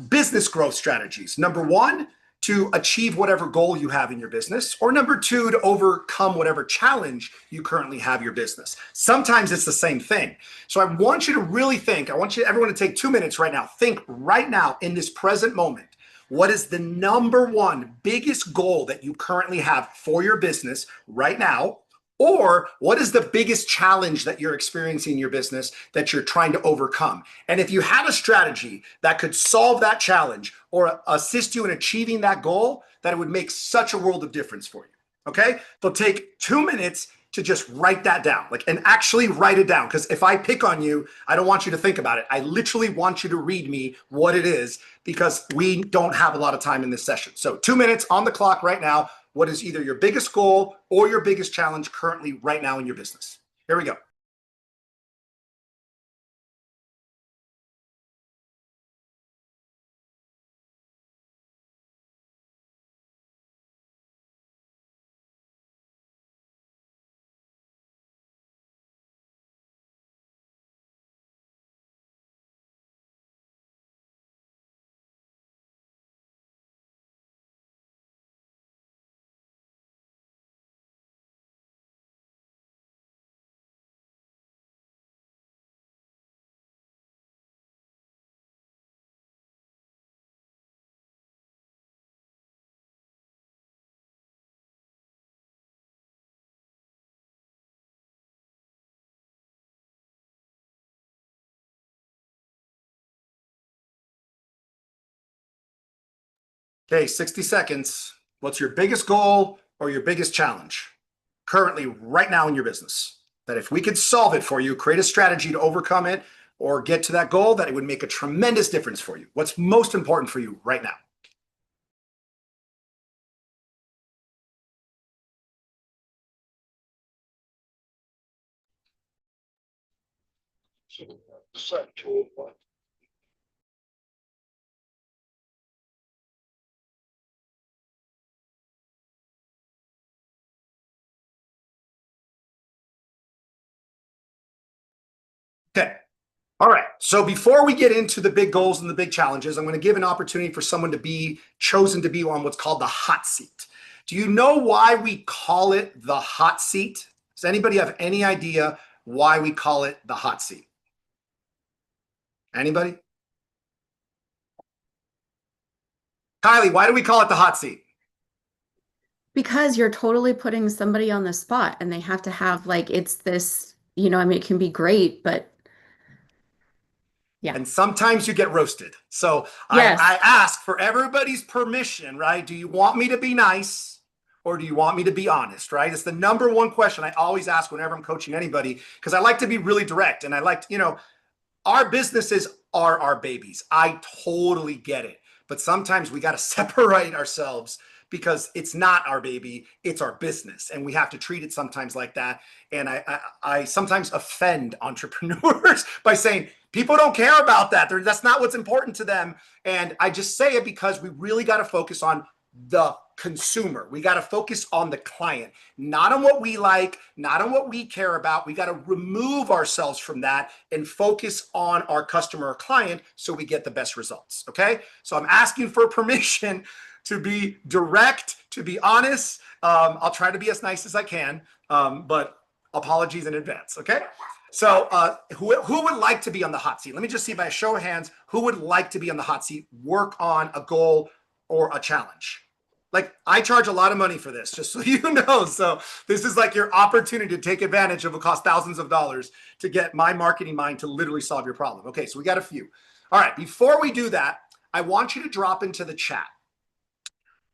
Business growth strategies. Number one, to achieve whatever goal you have in your business, or number two, to overcome whatever challenge you currently have in your business. Sometimes it's the same thing. So I want you to really think, I want everyone to take 2 minutes right now. Think right now in this present moment. What is the number one biggest goal that you currently have for your business right now? Or what is the biggest challenge that you're experiencing in your business that you're trying to overcome? And if you had a strategy that could solve that challenge or assist you in achieving that goal, that it would make such a world of difference for you. Okay? So take 2 minutes to just write that down, and actually write it down. Because if I pick on you, I don't want you to think about it. I literally want you to read me what it is, because we don't have a lot of time in this session. So 2 minutes on the clock right now. What is either your biggest goal or your biggest challenge currently right now in your business? Here we go. Okay, 60 seconds. What's your biggest goal or your biggest challenge currently right now in your business? That if we could solve it for you, create a strategy to overcome it or get to that goal, that it would make a tremendous difference for you. What's most important for you right now? Okay. All right. So before we get into the big goals and the big challenges, I'm going to give an opportunity for someone to be chosen to be on what's called the hot seat. Do you know why we call it the hot seat? Does anybody have any idea why we call it the hot seat? Anybody? Kylie, why do we call it the hot seat? Because you're totally putting somebody on the spot and they have to have it's this, it can be great, but yeah. And sometimes you get roasted. So Yes. I ask for everybody's permission, right? Do you want me to be nice or do you want me to be honest, right? It's the number one question I always ask whenever I'm coaching anybody, because I like to be really direct. And I like, our businesses are our babies. I totally get it. But sometimes we got to separate ourselves, because it's not our baby, it's our business. And we have to treat it sometimes like that. And I sometimes offend entrepreneurs by saying, people don't care about that. That's not what's important to them. And I just say it because we really got to focus on the consumer. We got to focus on the client, not on what we like, not on what we care about. We got to remove ourselves from that and focus on our customer or client so we get the best results. Okay. So I'm asking for permission to be direct, to be honest. I'll try to be as nice as I can, but apologies in advance. Okay. So who would like to be on the hot seat? Let me just see by a show of hands, who would like to be on the hot seat, work on a goal or a challenge? I charge a lot of money for this, just so you know. So this is your opportunity to take advantage of what costs thousands of dollars to get my marketing mind to literally solve your problem. Okay, so we got a few. All right, before we do that, I want you to drop into the chat.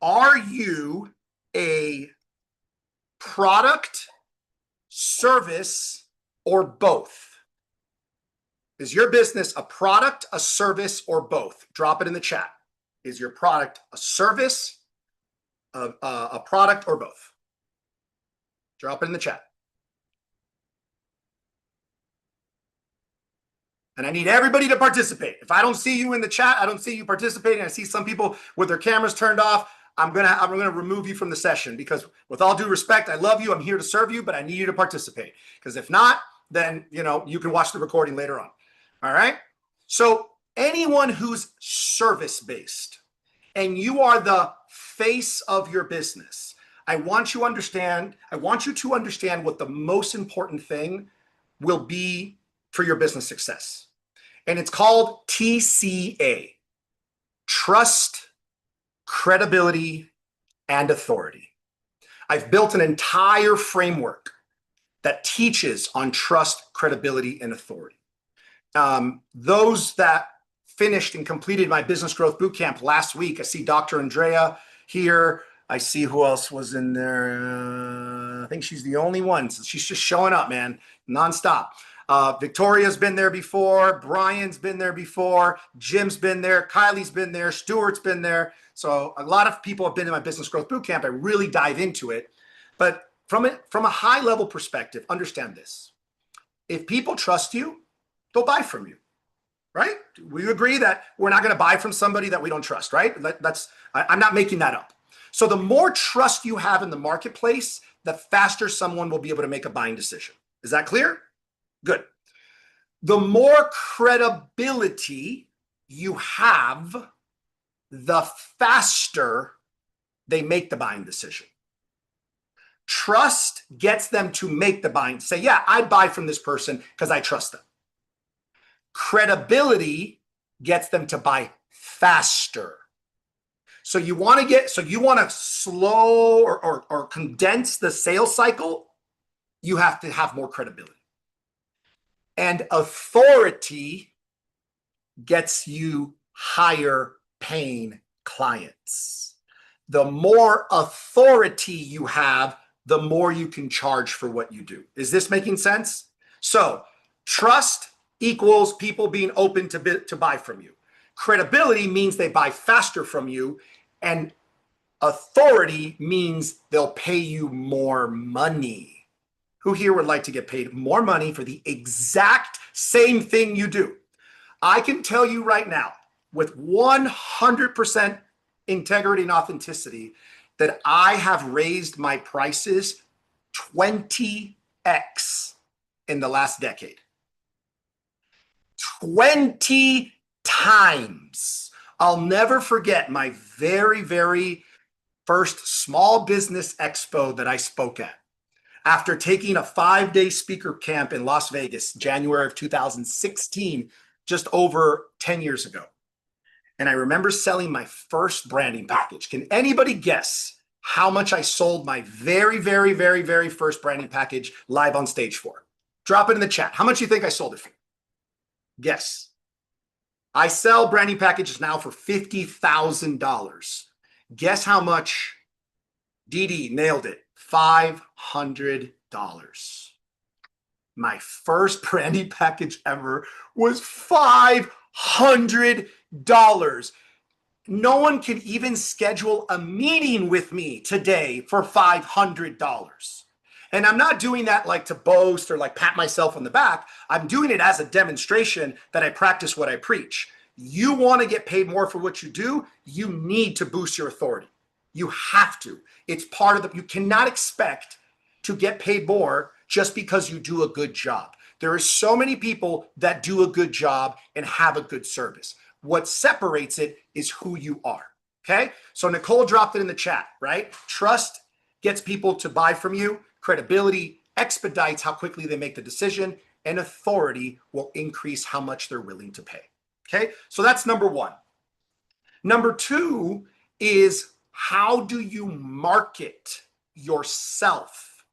Are you a product, service, or both? Is your business a product, a service, or both? Drop it in the chat. Is your product a service, a product, or both? Drop it in the chat. And I need everybody to participate. If I don't see you in the chat, I don't see you participating, I see some people with their cameras turned off, I'm gonna remove you from the session, because with all due respect, I love you, I'm here to serve you, but I need you to participate. Because if not, then you can watch the recording later on. All right. So anyone who's service-based and you are the face of your business, I want you to understand what the most important thing will be for your business success. And it's called TCA: trust, credibility, and authority. I've built an entire framework that teaches on trust, credibility, and authority. Those that finished and completed my business growth bootcamp last week, I see Dr. Andrea here. I see who else was in there. I think she's the only one. So she's just showing up, man, nonstop. Victoria's been there before. Brian's been there before. Jim's been there. Kylie's been there. Stuart's been there. So a lot of people have been in my business growth bootcamp. I really dive into it. But from a high level perspective, understand this. If people trust you, they'll buy from you, right? We agree that we're not going to buy from somebody that we don't trust, right? I'm not making that up. So the more trust you have in the marketplace, the faster someone will be able to make a buying decision. Is that clear? Good. The more credibility you have, the faster they make the buying decision. Trust gets them to make the buying. Say, yeah, I'd buy from this person because I trust them. Credibility gets them to buy faster. So you want to slow or condense the sales cycle, you have to have more credibility. And authority gets you higher paying clients. The more authority you have, the more you can charge for what you do. Is this making sense? So trust equals people being open to buy from you. Credibility means they buy faster from you, and authority means they'll pay you more money. Who here would like to get paid more money for the exact same thing you do? I can tell you right now with 100% integrity and authenticity that I have raised my prices 20x in the last decade. 20 times. I'll never forget my very, very first small business expo that I spoke at. After taking a 5-day speaker camp in Las Vegas, January of 2016, just over 10 years ago. And I remember selling my first branding package. Can anybody guess how much I sold my very, very, very, very first branding package live on stage for? Drop it in the chat. How much do you think I sold it for? Guess. I sell branding packages now for $50,000. Guess how much DD nailed it? $500. My first branding package ever was $500. No one can even schedule a meeting with me today for $500. And I'm not doing that like to boast or like pat myself on the back. I'm doing it as a demonstration that I practice what I preach. You want to get paid more for what you do, you need to boost your authority. You have to. It's part of you cannot expect to get paid more just because you do a good job. There are so many people that do a good job and have a good service. What separates it is who you are. Okay. So Nicole dropped it in the chat, right? Trust gets people to buy from you. Credibility expedites how quickly they make the decision, and authority will increase how much they're willing to pay. Okay. So that's number one. Number two is, how do you market yourself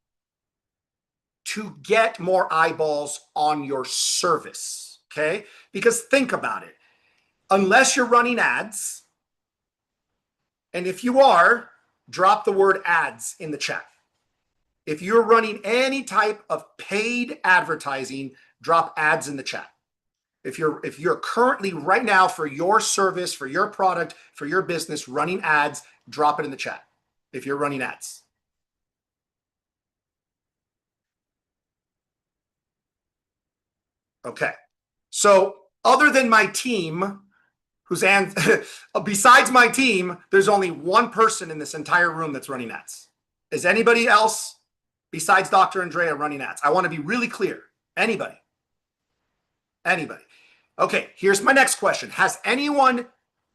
to get more eyeballs on your service? Okay. Because think about it. Unless you're running ads, and if you are, drop the word ads in the chat. If you're running any type of paid advertising, drop ads in the chat. If you're currently right now for your service, for your product, for your business running ads, drop it in the chat. If you're running ads. Okay. So other than my team, besides my team, there's only one person in this entire room that's running ads. Is anybody else besides Dr. Andrea running ads? I want to be really clear. Anybody? Anybody? Okay, here's my next question. Has anyone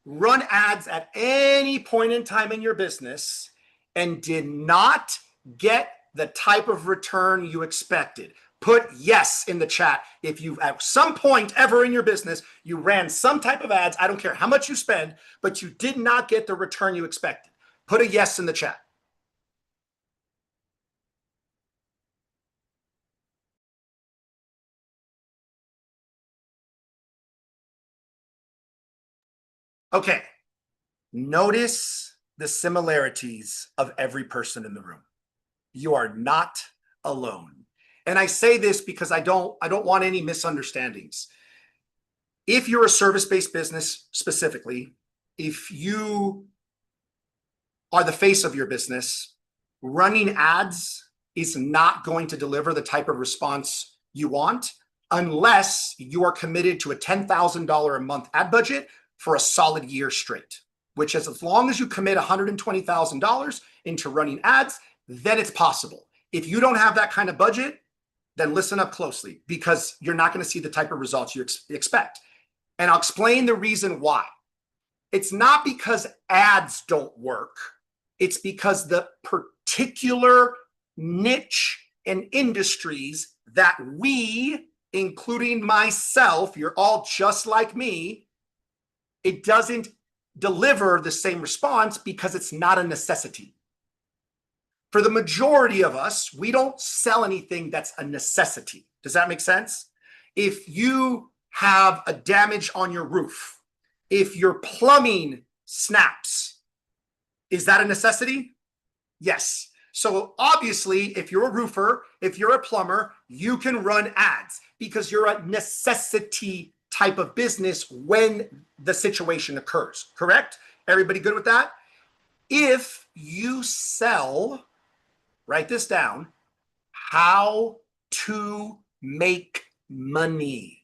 run ads at any point in time in your business and did not get the type of return you expected? Put yes in the chat. If you at some point ever in your business, you ran some type of ads, I don't care how much you spend, but you did not get the return you expected. Put a yes in the chat. Okay. Notice the similarities of every person in the room. You are not alone. And I say this because I don't want any misunderstandings. If you're a service-based business specifically, if you are the face of your business, running ads is not going to deliver the type of response you want unless you are committed to a $10,000 a month ad budget for a solid year straight, which is as long as you commit $120,000 into running ads, then it's possible. If you don't have that kind of budget, then listen up closely because you're not going to see the type of results you expect. And I'll explain the reason why. It's not because ads don't work. It's because the particular niche and industries that we, including myself, you're all just like me, it doesn't deliver the same response because it's not a necessity. For the majority of us, we don't sell anything that's a necessity. Does that make sense? If you have a damage on your roof, if your plumbing snaps, is that a necessity? Yes. So obviously, if you're a roofer, if you're a plumber, you can run ads because you're a necessity type of business when the situation occurs, correct? Everybody good with that? If you sell, write this down, how to make money.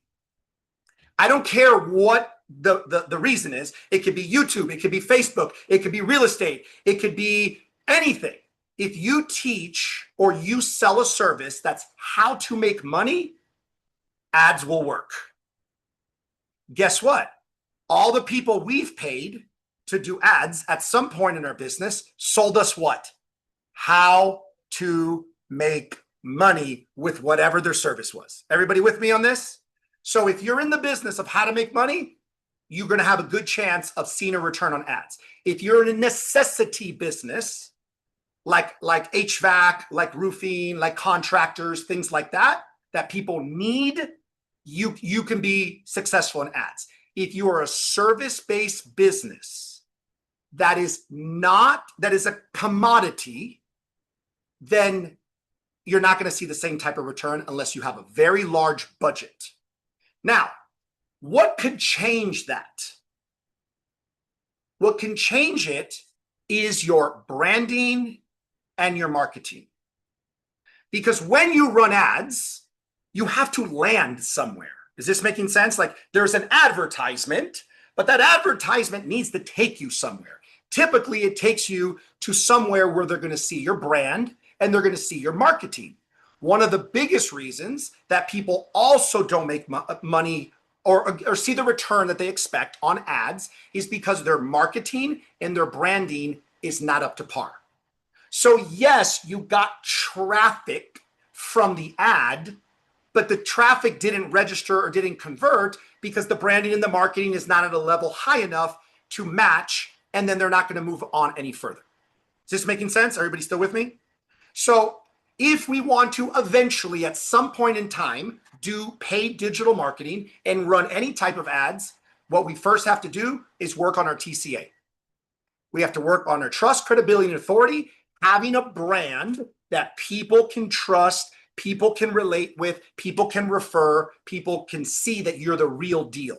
I don't care what the reason is. It could be YouTube, it could be Facebook, it could be real estate, it could be anything. If you teach or you sell a service that's how to make money, ads will work. Guess what? All the people we've paid to do ads at some point in our business sold us what? How to make money with whatever their service was. Everybody with me on this? So if you're in the business of how to make money, you're going to have a good chance of seeing a return on ads. If you're in a necessity business, like HVAC, like roofing, like contractors, things like that, that people need, you can be successful in ads. If you are a service-based business that is a commodity, then you're not going to see the same type of return unless you have a very large budget. Now, what could change that? What can change it is your branding and your marketing. Because when you run ads, you have to land somewhere. Is this making sense? Like there's an advertisement, but that advertisement needs to take you somewhere. Typically, it takes you to somewhere where they're going to see your brand and they're going to see your marketing. One of the biggest reasons that people also don't make money or see the return that they expect on ads is because their marketing and their branding is not up to par. So yes, you got traffic from the ad, but the traffic didn't register or didn't convert because the branding and the marketing is not at a level high enough to match, and then they're not going to move on any further. Is this making sense? Everybody still with me? So if we want to eventually, at some point in time, do paid digital marketing and run any type of ads, what we first have to do is work on our TCA. We have to work on our trust, credibility, and authority, having a brand that people can trust, people can relate with, people can refer, people can see that you're the real deal.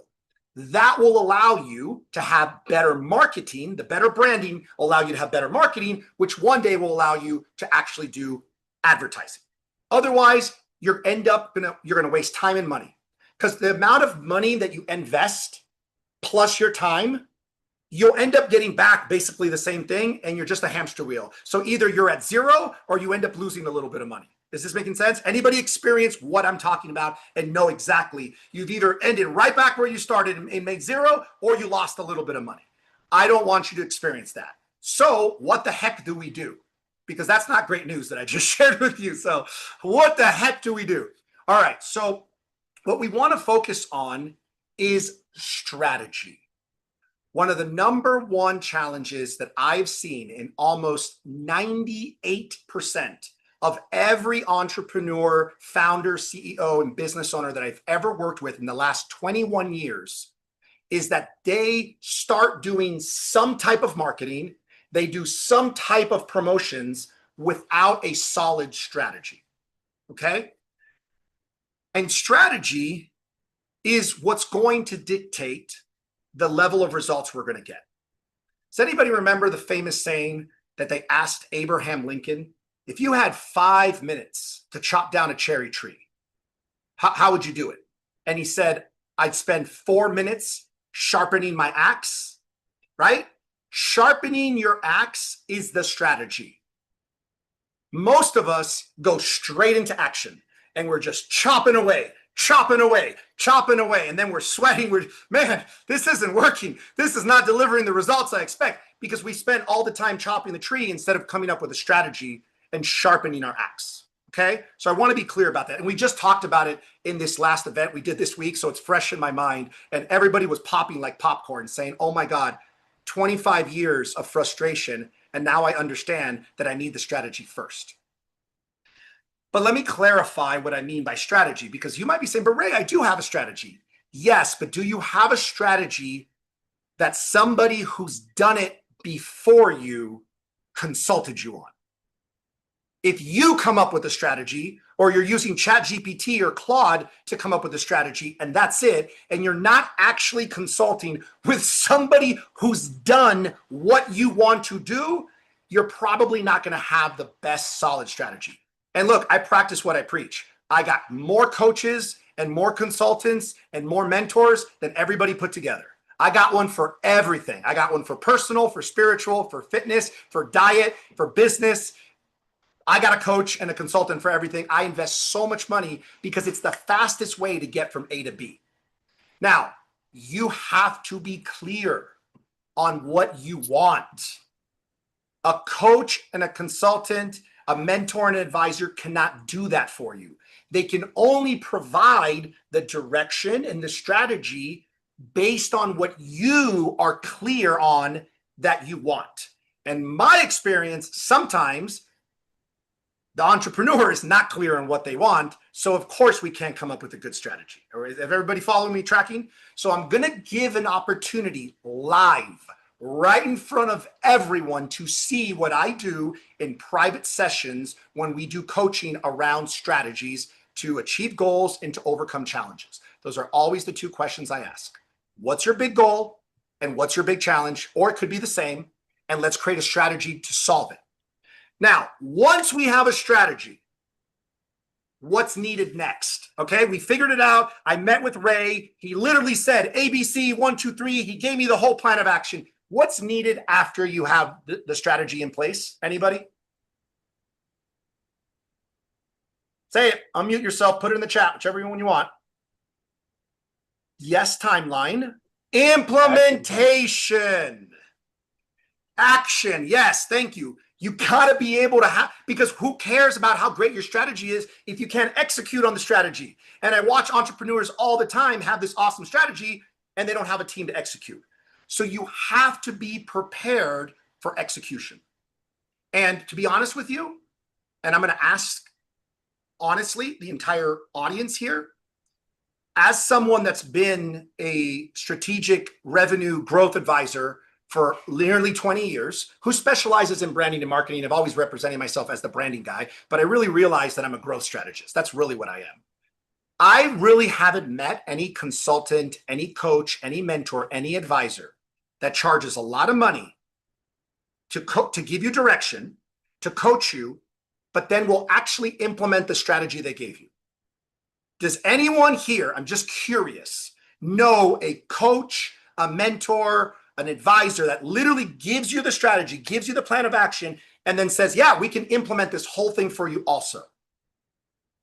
That will allow you to have better marketing. The better branding will allow you to have better marketing, which one day will allow you to actually do advertising. Otherwise, you're gonna waste time and money, because the amount of money that you invest plus your time, you'll end up getting back basically the same thing, and you're just a hamster wheel. So either you're at zero or you end up losing a little bit of money. Is this making sense? Anybody experience what I'm talking about and know exactly? You've either ended right back where you started and made zero, or you lost a little bit of money. I don't want you to experience that. So what the heck do we do? Because that's not great news that I just shared with you. So what the heck do we do? All right. So what we want to focus on is strategy. One of the number one challenges that I've seen in almost 98% of every entrepreneur, founder, CEO, and business owner that I've ever worked with in the last 21 years is that they start doing some type of marketing, they do some type of promotions without a solid strategy. Okay? And strategy is what's going to dictate the level of results we're going to get. Does anybody remember the famous saying that they asked Abraham Lincoln, if you had 5 minutes to chop down a cherry tree, how would you do it? And he said, I'd spend 4 minutes sharpening my axe, right? Sharpening your axe is the strategy. Most of us go straight into action and we're just chopping away. And then we're sweating. Man, this isn't working. This is not delivering the results I expect because we spend all the time chopping the tree instead of coming up with a strategy and sharpening our axe. Okay. So I want to be clear about that. And we just talked about it in this last event we did this week. So it's fresh in my mind. And everybody was popping like popcorn saying, oh my God, 25 years of frustration. And now I understand that I need the strategy first. But let me clarify what I mean by strategy, because you might be saying, but Ray, I do have a strategy. Yes, but do you have a strategy that somebody who's done it before you consulted you on? If you come up with a strategy, or you're using ChatGPT or Claude to come up with a strategy, and that's it, and you're not actually consulting with somebody who's done what you want to do, you're probably not going to have the best solid strategy. And look, I practice what I preach. I got more coaches and more consultants and more mentors than everybody put together. I got one for everything. I got one for personal, for spiritual, for fitness, for diet, for business. I got a coach and a consultant for everything. I invest so much money because it's the fastest way to get from A to B. Now, you have to be clear on what you want. A coach and a consultant, a mentor and an advisor cannot do that for you. They can only provide the direction and the strategy based on what you are clear on that you want. And my experience, sometimes the entrepreneur is not clear on what they want. So of course we can't come up with a good strategy. Or is everybody following me, tracking? So I'm going to give an opportunity live right in front of everyone to see what I do in private sessions when we do coaching around strategies to achieve goals and to overcome challenges. Those are always the two questions I ask. What's your big goal and what's your big challenge? Or it could be the same. And let's create a strategy to solve it. Now, once we have a strategy, what's needed next? Okay, we figured it out. I met with Ray. He literally said ABC 1, 2, 3. He gave me the whole plan of action. What's needed after you have the strategy in place? Anybody? Say it. Unmute yourself. Put it in the chat, whichever one you want. Yes, timeline. Implementation. Action. Yes, thank you. You got to be able to have, because who cares about how great your strategy is if you can't execute on the strategy? And I watch entrepreneurs all the time have this awesome strategy and they don't have a team to execute. So you have to be prepared for execution. And to be honest with you, and I'm going to ask honestly the entire audience here, as someone that's been a strategic revenue growth advisor for nearly 20 years, who specializes in branding and marketing, I've always represented myself as the branding guy, but I really realized that I'm a growth strategist. That's really what I am. I really haven't met any consultant, any coach, any mentor, any advisor that charges a lot of money to give you direction, to coach you, but then will actually implement the strategy they gave you. Does anyone here, I'm just curious, know a coach, a mentor, an advisor that literally gives you the strategy, gives you the plan of action, and then says, yeah, we can implement this whole thing for you also?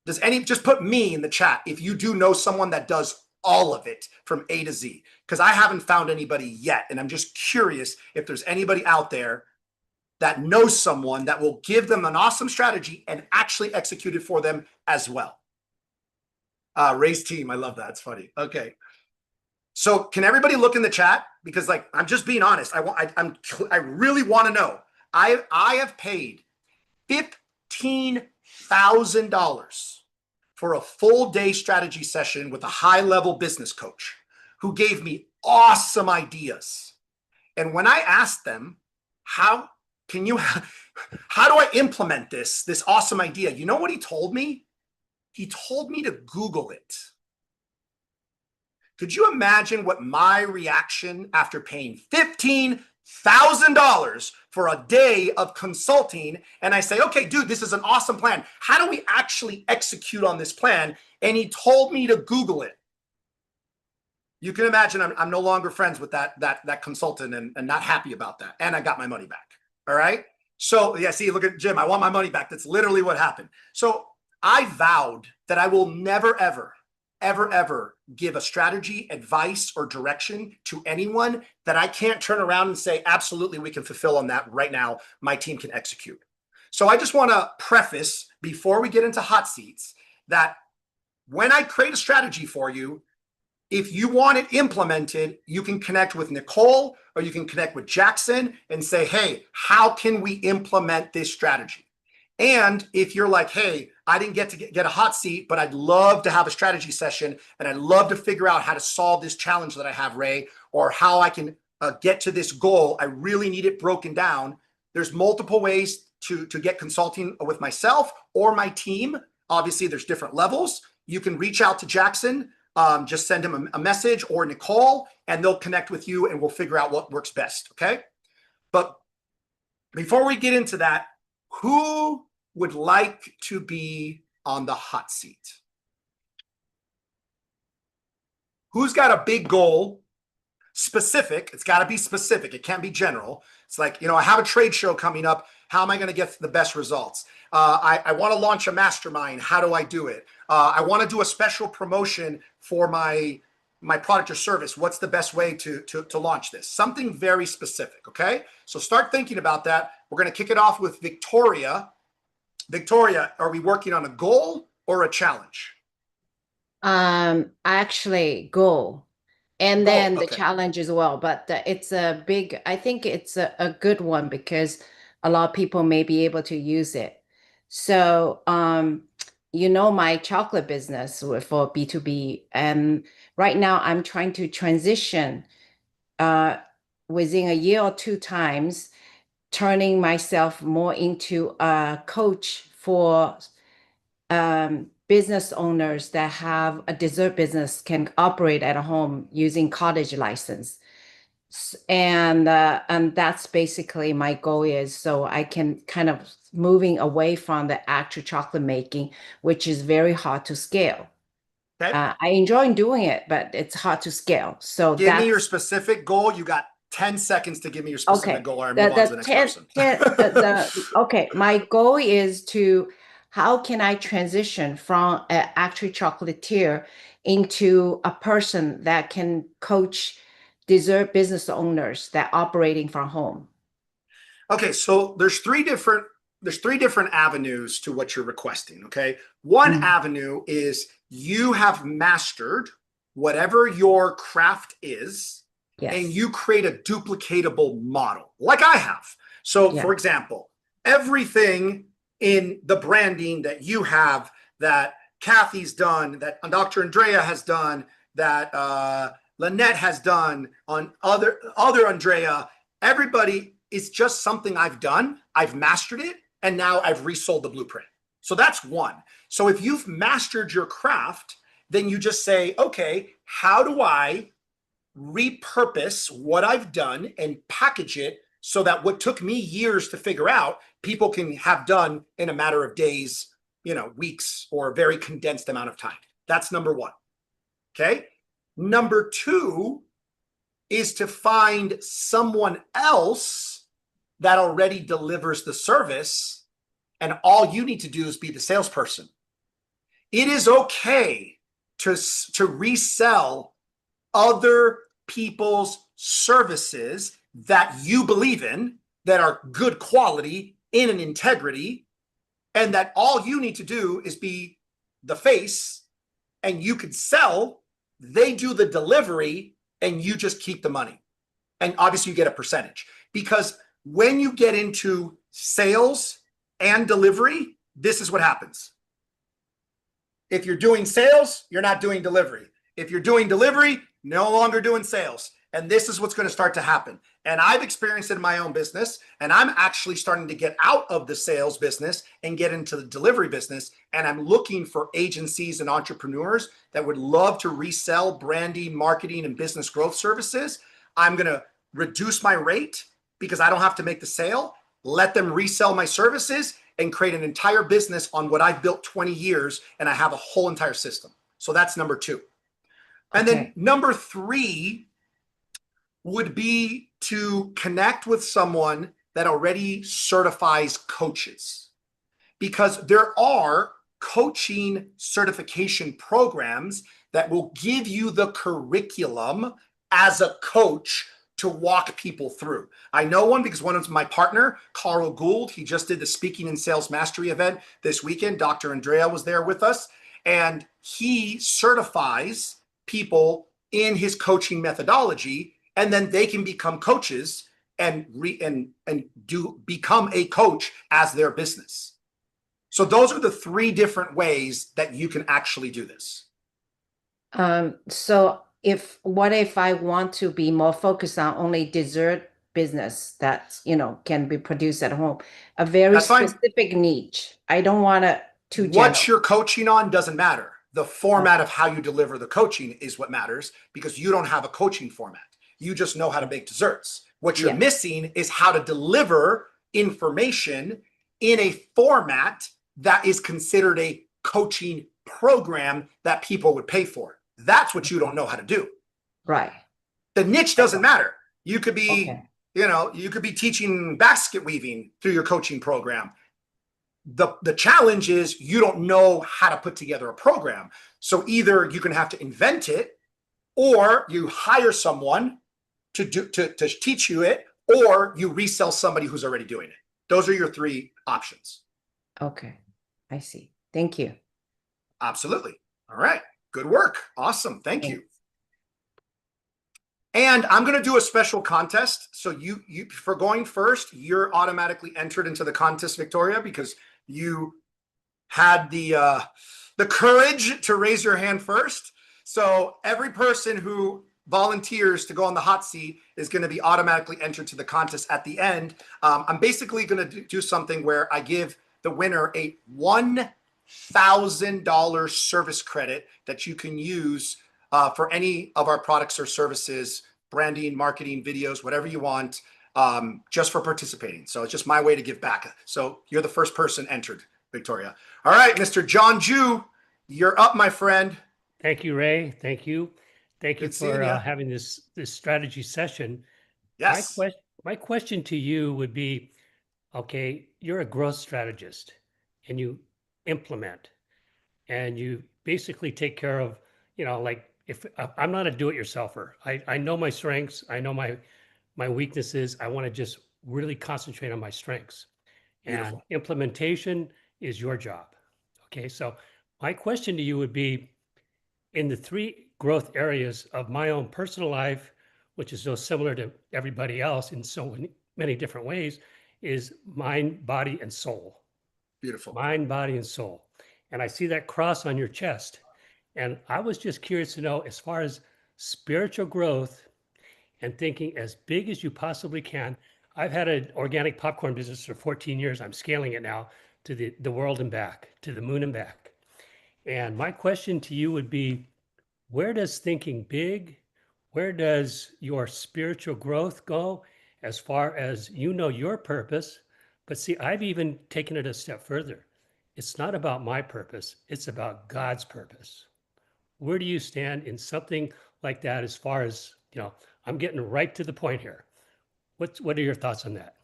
Just put me in the chat if you do know someone that does all of it from A to Z, because I haven't found anybody yet. And I'm just curious if there's anybody out there that knows someone that will give them an awesome strategy and actually execute it for them as well. Ray's team, I love that. It's funny. Okay. So can everybody look in the chat? Because like, I'm just being honest. I really want to know. I have paid $15,000 for a full day strategy session with a high level business coach who gave me awesome ideas. And when I asked them, how do I implement this awesome idea? You know what he told me? He told me to Google it. Could you imagine what my reaction after paying $15,000 for a day of consulting? And I say, okay, dude, this is an awesome plan. How do we actually execute on this plan? And he told me to Google it. You can imagine I'm no longer friends with that consultant and not happy about that. And I got my money back. All right. So yeah, see, look at Jim. I want my money back. That's literally what happened. So I vowed that I will never, ever give a strategy, advice, or direction to anyone that I can't turn around and say, absolutely, we can fulfill on that right now. My team can execute. So I just want to preface before we get into hot seats that when I create a strategy for you, if you want it implemented, you can connect with Nicole or you can connect with Jackson and say, hey, how can we implement this strategy? And if you're like, hey, I didn't get a hot seat, but I'd love to have a strategy session and I'd love to figure out how to solve this challenge that I have, Ray, or how I can get to this goal. I really need it broken down. There's multiple ways to get consulting with myself or my team. Obviously, there's different levels. You can reach out to Jackson, just send him a message, or Nicole, and they'll connect with you and we'll figure out what works best, okay? But before we get into that, who would like to be on the hot seat? Who's got a big goal? Specific. It's got to be specific. It can't be general. It's like, I have a trade show coming up. How am I going to get the best results? I want to launch a mastermind. How do I do it? I want to do a special promotion for my product or service. What's the best way to launch this? Something very specific. Okay. So start thinking about that. We're going to kick it off with Victoria. Victoria, are we working on a goal or a challenge? Actually goal. And Goal, then the okay. challenge as well. But I think it's a good one because a lot of people may be able to use it. So, my chocolate business for B2B, and right now I'm trying to transition within a year or two times, turning myself more into a coach for business owners that have a dessert business can operate at home using cottage license. And that's basically my goal is so I can kind of moving away from the actual chocolate making, which is very hard to scale. Okay. I enjoy doing it, but it's hard to scale. So Give me your specific goal. You got 10 seconds to give me your specific goal, or I move on to the next person. Okay, my goal is how can I transition from an actual chocolatier into a person that can coach dessert business owners that operating from home? Okay, so there's three different avenues to what you're requesting. Okay, one avenue is you have mastered whatever your craft is, Yes. and you create a duplicatable model, like I have. So, for example, everything in the branding that you have, that Kathy's done, that Dr. Andrea has done, that Lynette has done, on other Andrea, everybody is just something I've done. I've mastered it, and now I've resold the blueprint. So that's one. So if you've mastered your craft, then you just say, okay, how do I repurpose what I've done and package it so that what took me years to figure out, people can have done in a matter of days, weeks, or a very condensed amount of time. That's number one. Okay. Number two is to find someone else that already delivers the service, and all you need to do is be the salesperson. It is okay to resell other people's services that you believe in, that are good quality, in an integrity, and that all you need to do is be the face, and you could sell, they do the delivery, and you just keep the money. And obviously you get a percentage, because when you get into sales and delivery, this is what happens. If you're doing sales, you're not doing delivery. If you're doing delivery, no longer doing sales. And this is what's going to start to happen. And I've experienced it in my own business, and I'm actually starting to get out of the sales business and get into the delivery business. And I'm looking for agencies and entrepreneurs that would love to resell branding, marketing, and business growth services. I'm going to reduce my rate because I don't have to make the sale, let them resell my services, and create an entire business on what I've built 20 years. And I have a whole entire system. So that's number 2. And then number 3 would be to connect with someone that already certifies coaches, because there are coaching certification programs that will give you the curriculum as a coach to walk people through. I know one because one of my partner, Carl Gould, he just did the Speaking and Sales Mastery event this weekend. Dr. Andrea was there with us, and he certifies people in his coaching methodology, and then they can become coaches and become a coach as their business. So those are the 3 different ways that you can actually do this. So what if I want to be more focused on only dessert business that, can be produced at home, a very specific niche. I don't want to too general. What you're coaching on doesn't matter. The format of how you deliver the coaching is what matters, because you don't have a coaching format. You just know how to make desserts. What you're missing is how to deliver information in a format that is considered a coaching program that people would pay for. That's what you don't know how to do. Right. The niche doesn't matter. You could be, you could be teaching basket weaving through your coaching program. The challenge is you don't know how to put together a program. So either you're going to have to invent it, or you hire someone to teach you it, or you resell somebody who's already doing it. Those are your 3 options. Okay. I see. Thank you. Absolutely. All right. Good work. Awesome. Thank you. And I'm going to do a special contest. So you for going first, you're automatically entered into the contest, Victoria, because you had the courage to raise your hand first. So every person who volunteers to go on the hot seat is going to be automatically entered to the contest at the end. I'm basically going to do something where I give the winner a $1,000 service credit that you can use for any of our products or services, branding, marketing, videos, whatever you want, just for participating. So it's just my way to give back. So you're the first person entered, Victoria. All right, Mr. John Jew, you're up, my friend. Thank you, Ray. Thank you. Thank you for having this strategy session. Yes. My question to you would be, okay, you're a growth strategist and you implement and you basically take care of, like if I'm not a do-it-yourselfer, I know my strengths, I know my weaknesses. I want to just really concentrate on my strengths. Beautiful. And implementation is your job. Okay, so my question to you would be, in the 3 growth areas of my own personal life, which is so similar to everybody else in so many different ways, is mind, body, and soul. Beautiful. Mind, body, and soul. And I see that cross on your chest. And I was just curious to know, as far as spiritual growth and thinking as big as you possibly can. I've had an organic popcorn business for 14 years. I'm scaling it now to the world and back, to the moon and back. And my question to you would be, where does thinking big, where does your spiritual growth go as far as your purpose? But see, I've even taken it a step further. It's not about my purpose. It's about God's purpose. Where do you stand in something like that as far as, I'm getting right to the point here. What are your thoughts on that?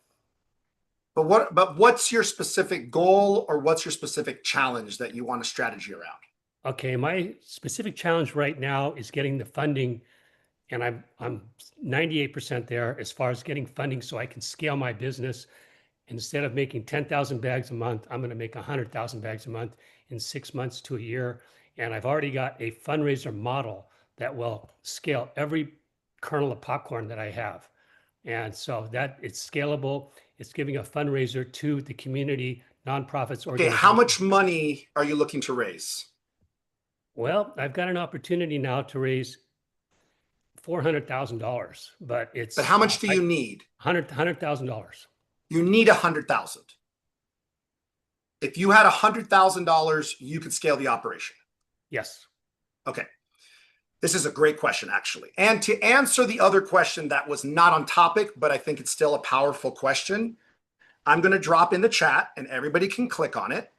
But what's your specific goal, or what's your specific challenge that you want a strategy around? Okay, my specific challenge right now is getting the funding, and I'm 98% there as far as getting funding so I can scale my business. Instead of making 10,000 bags a month, I'm going to make 100,000 bags a month in 6 months to a year. And I've already got a fundraiser model that will scale every kernel of popcorn that I have. And so that it's scalable. It's giving a fundraiser to the community, nonprofits, Okay, organizations. how much money are you looking to raise? Well, I've got an opportunity now to raise $400,000, but it's. But how much do you need? $100,000. You need 100,000. If you had $100,000, you could scale the operation. Yes. Okay. This is a great question, actually. And to answer the other question that was not on topic, but I think it's still a powerful question, I'm going to drop in the chat and everybody can click on it.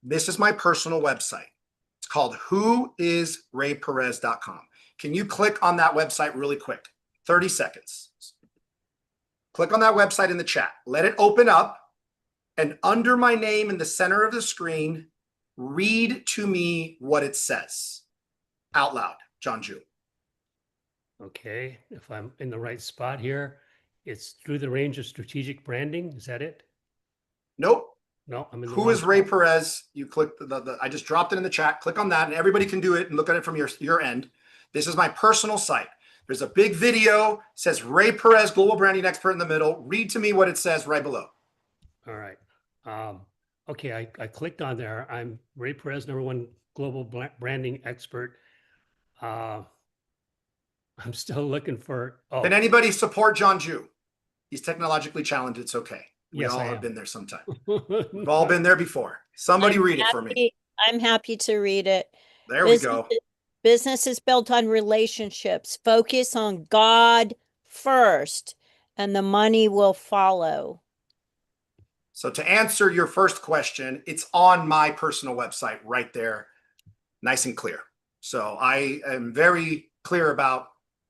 This is my personal website. It's called whoisrayperez.com. Can you click on that website really quick? 30 seconds. Click on that website in the chat. Let it open up. And under my name in the center of the screen, read to me what it says out loud, John Jew. Okay. If I'm in the right spot here, it's through the range of strategic branding. Is that it? Nope. No, I'm in the Who wrong is Ray spot. Perez? You click I just dropped it in the chat. Click on that and everybody can do it and look at it from your end. This is my personal site. There's a big video, it says Ray Perez, global branding expert in the middle. Read to me what it says right below. All right. Okay, I clicked on there. I'm Ray Perez, #1 global branding expert. I'm still looking for. Oh, Can anybody support John Jew? He's technologically challenged. It's okay. We yes, all I have am. been there sometime. We've all been there before. Somebody read it for me. I'm happy to read it. There we go. Business is built on relationships. Focus on God first, and the money will follow. So to answer your first question, it's on my personal website right there, nice and clear. So I am very clear about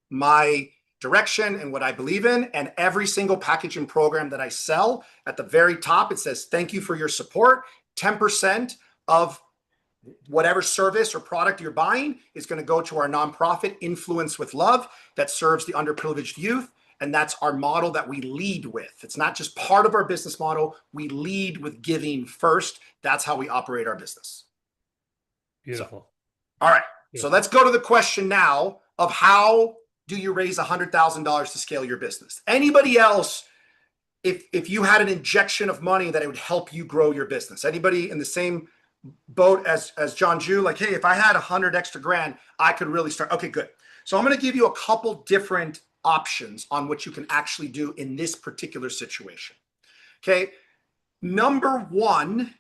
my direction and what I believe in, and every single package and program that I sell, at the very top, it says, thank you for your support. 10% of whatever service or product you're buying is going to go to our nonprofit, Influence with Love, that serves the underprivileged youth. And that's our model that we lead with. It's not just part of our business model. We lead with giving first. That's how we operate our business. Beautiful. So, all right. Yeah. So let's go to the question now of how do you raise $100,000 to scale your business? Anybody else, if you had an injection of money that it would help you grow your business? Anybody in the same boat as John Jew? Like, hey, if I had 100 extra grand, I could really start. Okay, good. So I'm going to give you a couple different options on what you can actually do in this particular situation. Okay. Number one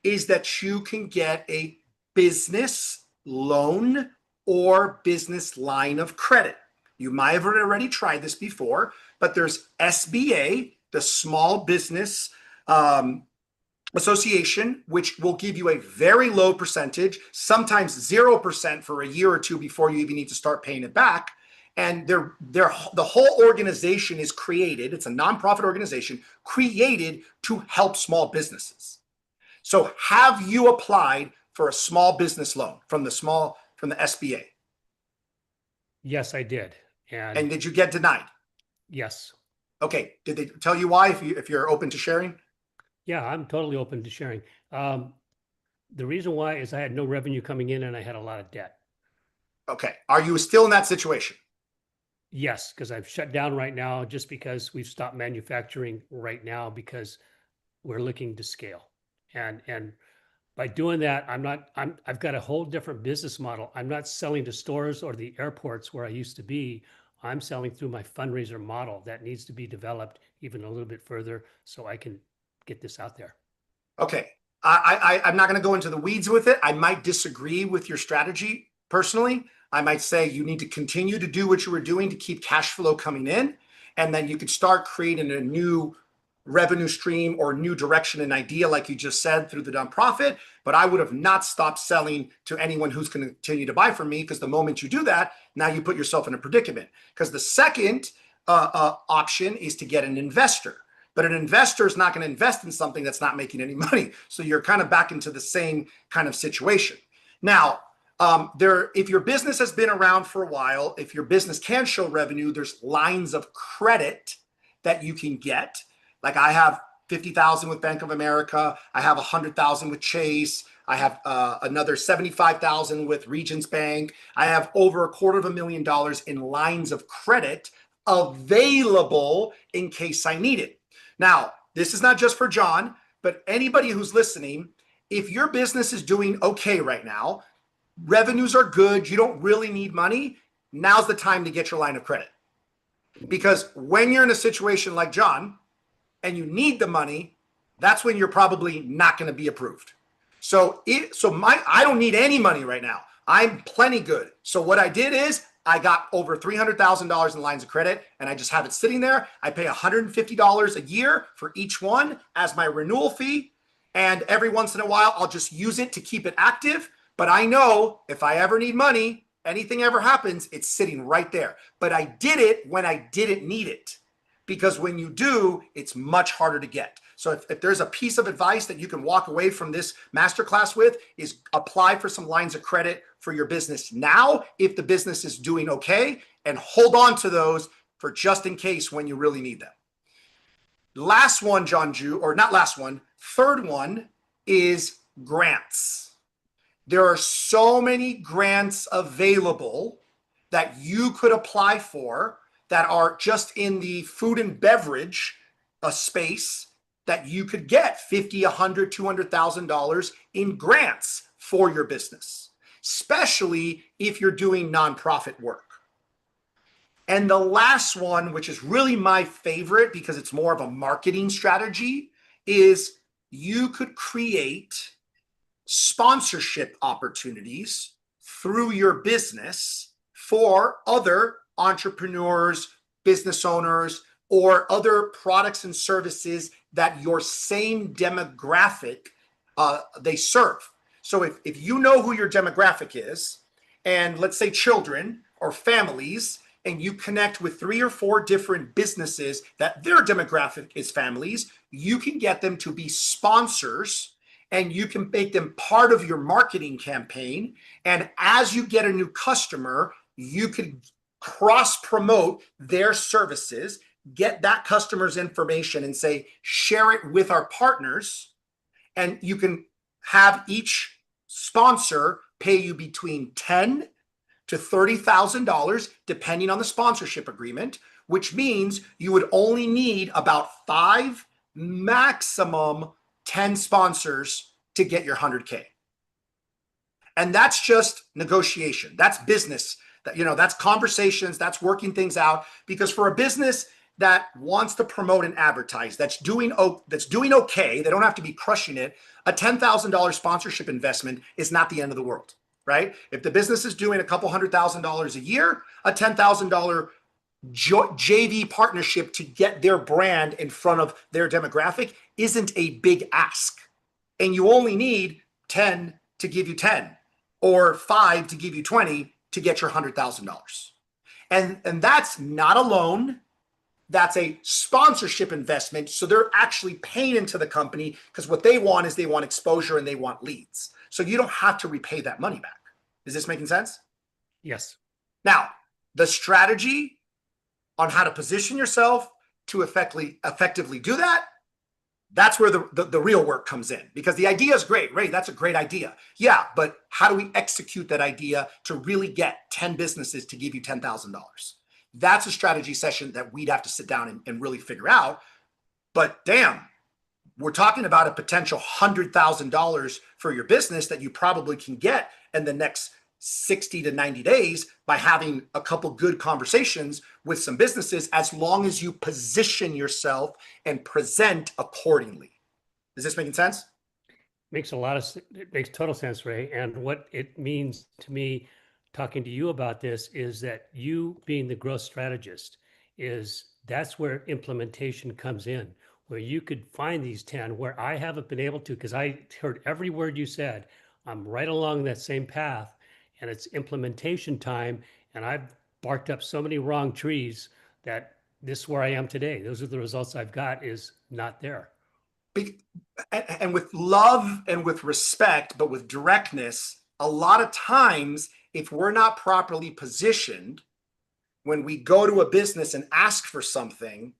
is that you can get a business loan or business line of credit. You might have already tried this before, but there's SBA, the Small Business Association, which will give you a very low percentage, sometimes 0% for a year or two before you even need to start paying it back. And the whole organization is created. It's a nonprofit organization created to help small businesses. So have you applied for a small business loan from the SBA? Yes, I did. And did you get denied? Yes. Okay. Did they tell you why, if you're open to sharing? Yeah, I'm totally open to sharing. The reason why is I had no revenue coming in and I had a lot of debt. Okay. Are you still in that situation? Yes, because I've shut down right now just because we've stopped manufacturing right now because we're looking to scale. And by doing that, I've got a whole different business model. I'm not selling to stores or the airports where I used to be. I'm selling through my fundraiser model that needs to be developed even a little bit further so I can get this out there. Okay. I'm not going to go into the weeds with it. I might disagree with your strategy personally. I might say you need to continue to do what you were doing to keep cash flow coming in, and then you could start creating a new revenue stream or new direction and idea, like you just said, through the nonprofit. But I would have not stopped selling to anyone who's going to continue to buy from me, because the moment you do that, now you put yourself in a predicament. Because the second option is to get an investor. But an investor is not going to invest in something that's not making any money. So you're kind of back into the same kind of situation. Now, if your business has been around for a while, if your business can show revenue, there's lines of credit that you can get. Like I have 50,000 with Bank of America. I have 100,000 with Chase. I have another 75,000 with Regions Bank. I have over $250,000 in lines of credit available in case I need it. Now, this is not just for John, but anybody who's listening. If your business is doing okay right now, revenues are good, you don't really need money, now's the time to get your line of credit. Because when you're in a situation like John and you need the money, that's when you're probably not going to be approved. So I don't need any money right now. I'm plenty good. So what I did is I got over $300,000 in lines of credit and I just have it sitting there. I pay $150 a year for each one as my renewal fee. And every once in a while, I'll just use it to keep it active. But I know if I ever need money, anything ever happens, it's sitting right there. But I did it when I didn't need it. Because when you do, it's much harder to get. So if there's a piece of advice that you can walk away from this masterclass with, is apply for some lines of credit for your business now if the business is doing okay, and hold on to those for just in case when you really need them. Last one, third one is grants. There are so many grants available that you could apply for that are just in the food and beverage space that you could get $50,000, $100,000, $200,000 in grants for your business, especially if you're doing nonprofit work. And the last one, which is really my favorite because it's more of a marketing strategy, is you could create sponsorship opportunities through your business for other entrepreneurs, business owners, or other products and services that your same demographic they serve. So if you know who your demographic is, and let's say children or families, and you connect with 3 or 4 different businesses that their demographic is families, you can get them to be sponsors and you can make them part of your marketing campaign. And as you get a new customer, you can cross-promote their services, get that customer's information and say, share it with our partners. And you can have each sponsor pay you between $10,000 to $30,000, depending on the sponsorship agreement, which means you would only need about 5, maximum 10 sponsors to get your 100K. And that's just negotiation. That's business. That's conversations, that's working things out. Because for a business that wants to promote and advertise, that's doing okay, they don't have to be crushing it, a $10,000 sponsorship investment is not the end of the world, right? If the business is doing a couple $100,000 a year, a $10,000 JV partnership to get their brand in front of their demographic isn't a big ask. And you only need 10 to give you 10 or 5 to give you 20 to get your $100,000. And that's not a loan. That's a sponsorship investment. So they're actually paying into the company because what they want is they want exposure and they want leads. So you don't have to repay that money back. Is this making sense? Yes. Now, the strategy on how to position yourself to effectively do that, that's where the real work comes in. Because the idea is great, Ray, that's a great idea. Yeah, but how do we execute that idea to really get 10 businesses to give you $10,000? That's a strategy session that we'd have to sit down and really figure out. But damn, we're talking about a potential $100,000 for your business that you probably can get in the next 60 to 90 days by having a couple good conversations with some businesses, as long as you position yourself and present accordingly. Is this making sense? It makes total sense, Ray. And what it means to me talking to you about this is that you being the growth strategist that's where implementation comes in, where you could find these 10 where I haven't been able to, because I heard every word you said. I'm right along that same path, and it's implementation time. And I've barked up so many wrong trees that this is where I am today. Those are the results I've got, is not there. And with love and with respect, but with directness, a lot of times, if we're not properly positioned, when we go to a business and ask for something,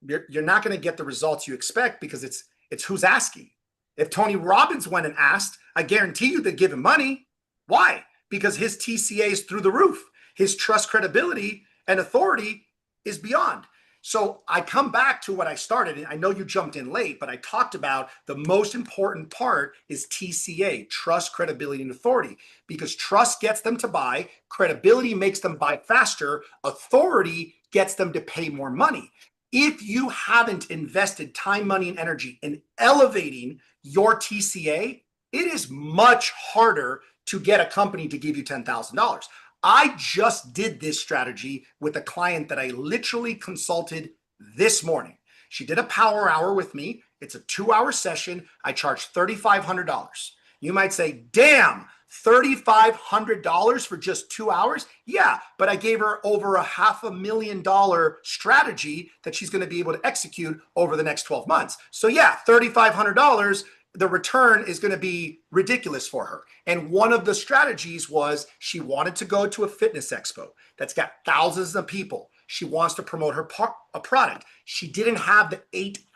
you're not going to get the results you expect, because it's who's asking. If Tony Robbins went and asked, I guarantee you they'd give him money. Why? Because his TCA is through the roof. His trust, credibility, and authority is beyond. So I come back to what I started, and I know you jumped in late, but I talked about the most important part is TCA, trust, credibility, and authority, because trust gets them to buy, credibility makes them buy faster, authority gets them to pay more money. If you haven't invested time, money, and energy in elevating your TCA, it is much harder to get a company to give you $10,000. I just did this strategy with a client that I literally consulted this morning. She did a power hour with me. It's a 2-hour session. I charged $3,500. You might say, damn, $3,500 for just 2 hours? Yeah, but I gave her over $500,000 strategy that she's going to be able to execute over the next 12 months. So yeah, $3,500, the return is going to be ridiculous for her. And one of the strategies was she wanted to go to a fitness expo that's got thousands of people. She wants to promote her a product. She didn't have the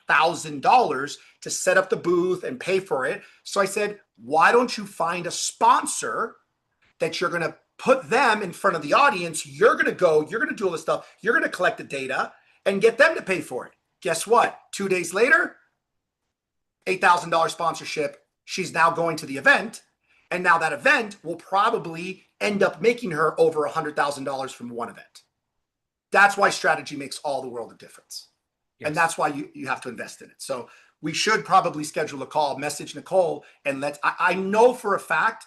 $8,000 to set up the booth and pay for it. So I said, why don't you find a sponsor that you're going to put them in front of the audience? You're going to go, you're going to do all this stuff. You're going to collect the data and get them to pay for it. Guess what? 2 days later, $8,000 sponsorship. She's now going to the event. And now that event will probably end up making her over $100,000 from one event. That's why strategy makes all the world of difference. Yes. And that's why you have to invest in it. So we should probably schedule a call, message Nicole, and I know for a fact